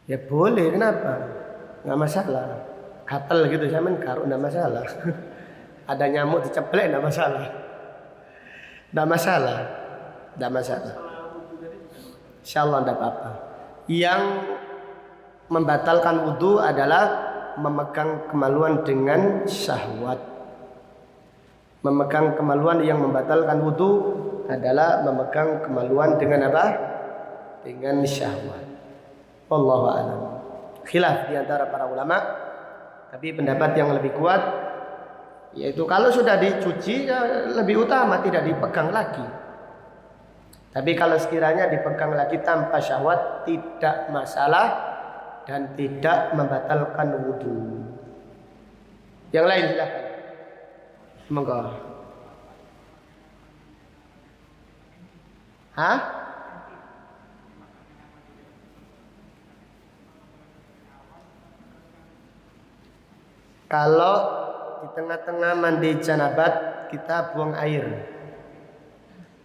Ya boleh, kenapa? Nggak masalah. Gatel gitu zaman garuk nggak masalah. Ada nyamuk diceplek nggak masalah. Nggak masalah. Nggak masalah. Insyaallah nggak apa-apa. Yang membatalkan wudu adalah memegang kemaluan dengan syahwat. Memegang kemaluan yang membatalkan wudu adalah memegang kemaluan dengan apa? Dengan syahwat. Wallahu a'lam. Khilaf di antara para ulama, tapi pendapat yang lebih kuat yaitu kalau sudah dicuci ya lebih utama tidak dipegang lagi. Tapi kalau sekiranya dipegang lagi tanpa syahwat tidak masalah dan tidak membatalkan wudu. Yang lain silakan. Monggo. Hah? Kalau di tengah-tengah mandi janabat kita buang air.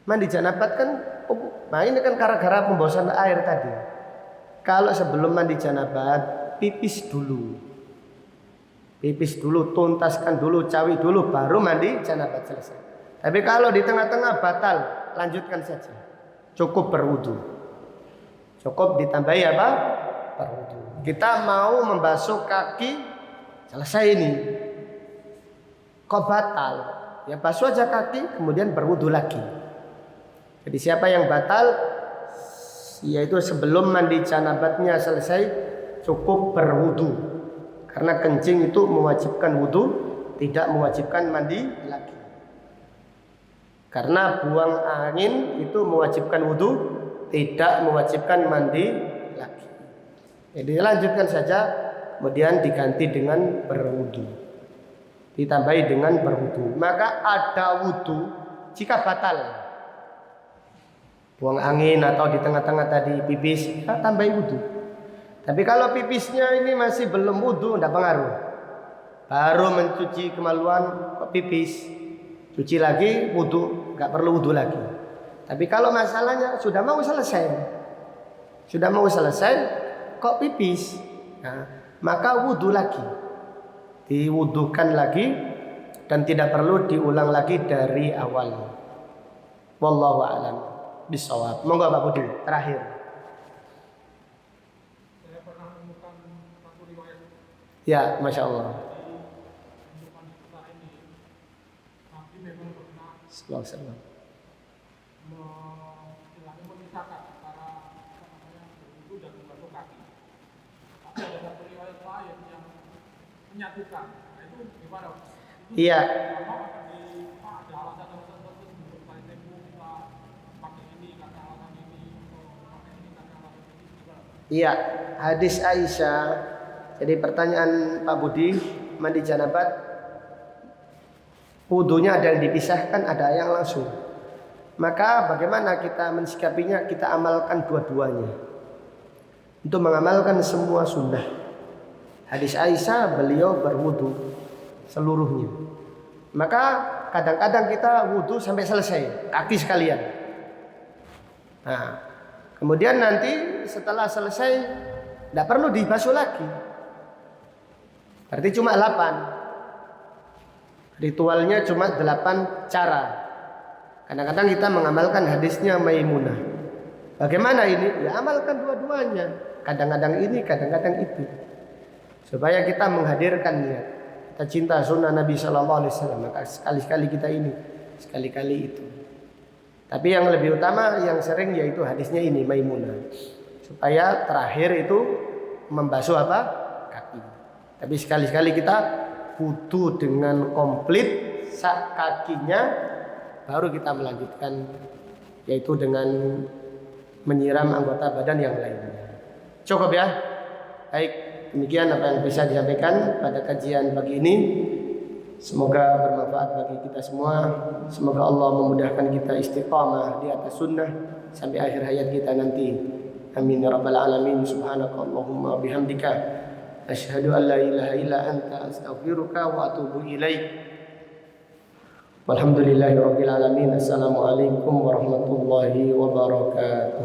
Mandi janabat kan ini kan gara-gara pembosan air tadi. Kalau sebelum mandi janabat pipis dulu. Pipis dulu, tuntaskan dulu, cawi dulu baru mandi janabat selesai. Tapi kalau di tengah-tengah batal, lanjutkan saja. Cukup berwudu. Cukup ditambahi apa? Berwudu. Kita mau membasuh kaki selesai ini. Kok batal? Ya basuh aja kaki kemudian berwudu lagi. Jadi siapa yang batal yaitu sebelum mandi janabatnya selesai cukup berwudu. Karena kencing itu mewajibkan wudu, tidak mewajibkan mandi lagi. Karena buang angin itu mewajibkan wudu, tidak mewajibkan mandi lagi. Jadi lanjutkan saja, kemudian diganti dengan berwudu. Ditambahi dengan berwudu. Maka ada wudu jika batal. Buang angin atau di tengah-tengah tadi pipis, tambahi wudu. Tapi kalau pipisnya ini masih belum wudu, tidak pengaruh. Baru mencuci kemaluan kok pipis, cuci lagi wudu, nggak perlu wudu lagi. Tapi kalau masalahnya sudah mau selesai, kok pipis, nah, maka wudu lagi, diwudukan lagi dan tidak perlu diulang lagi dari awal. Wallahu a'lam bishawab. Monggo Pak Budi terakhir. Saya pernah menemukan satu riwayat. Ya, masya Allah. Kehidupan kita ini, Nabi memang pernah Sallallahu istilahnya memisahkan antara berwudu dan membasuh kaki. Tapi ada satu riwayat lain yang menyatukan. Nah itu gimana? Iya. Ada alasan-alasan tertentu untuk paling tempo kita pakai ini karena alasan ini atau pakai ini karena alasan ini juga. Iya, hadis Aisyah. Jadi pertanyaan Pak Budi, mandi janabat wudunya ada yang dipisahkan, ada yang langsung. Maka bagaimana kita mensikapinya? Kita amalkan dua-duanya. Untuk mengamalkan semua sunnah. Hadis Aisyah, beliau berwudu seluruhnya. Maka kadang-kadang kita wudu sampai selesai, kaki sekalian. Nah, kemudian nanti setelah selesai tidak perlu dibasuh lagi. Berarti cuma 8. Ritualnya cuma 8 cara. Kadang-kadang kita mengamalkan hadisnya Maimunah. Bagaimana ini? Ya amalkan dua-duanya. Kadang-kadang ini, kadang-kadang itu. Supaya kita menghadirkan niat. Kita cinta sunnah Nabi Sallallahu Alaihi Wasallam. Maka sekali-sekali kita ini, sekali-kali itu. Tapi yang lebih utama, yang sering yaitu hadisnya ini Maimunah. Supaya terakhir itu membasuh apa? Kaki. Tapi sekali-sekali kita wudu dengan komplit sak kakinya, baru kita melanjutkan yaitu dengan menyiram anggota badan yang lainnya. Cukup ya. Baik, demikian apa yang bisa disampaikan pada kajian pagi ini. Semoga bermanfaat bagi kita semua. Semoga Allah memudahkan kita istiqamah di atas sunnah sampai akhir hayat kita nanti. Amin ya rabbal alamin. Subhanakallahumma bihamdika asyhadu an la ilaha illa anta astaghfiruka wa atubu ilaik. Walhamdulillahirabbil alamin. Assalamualaikum warahmatullahi wabarakatuh.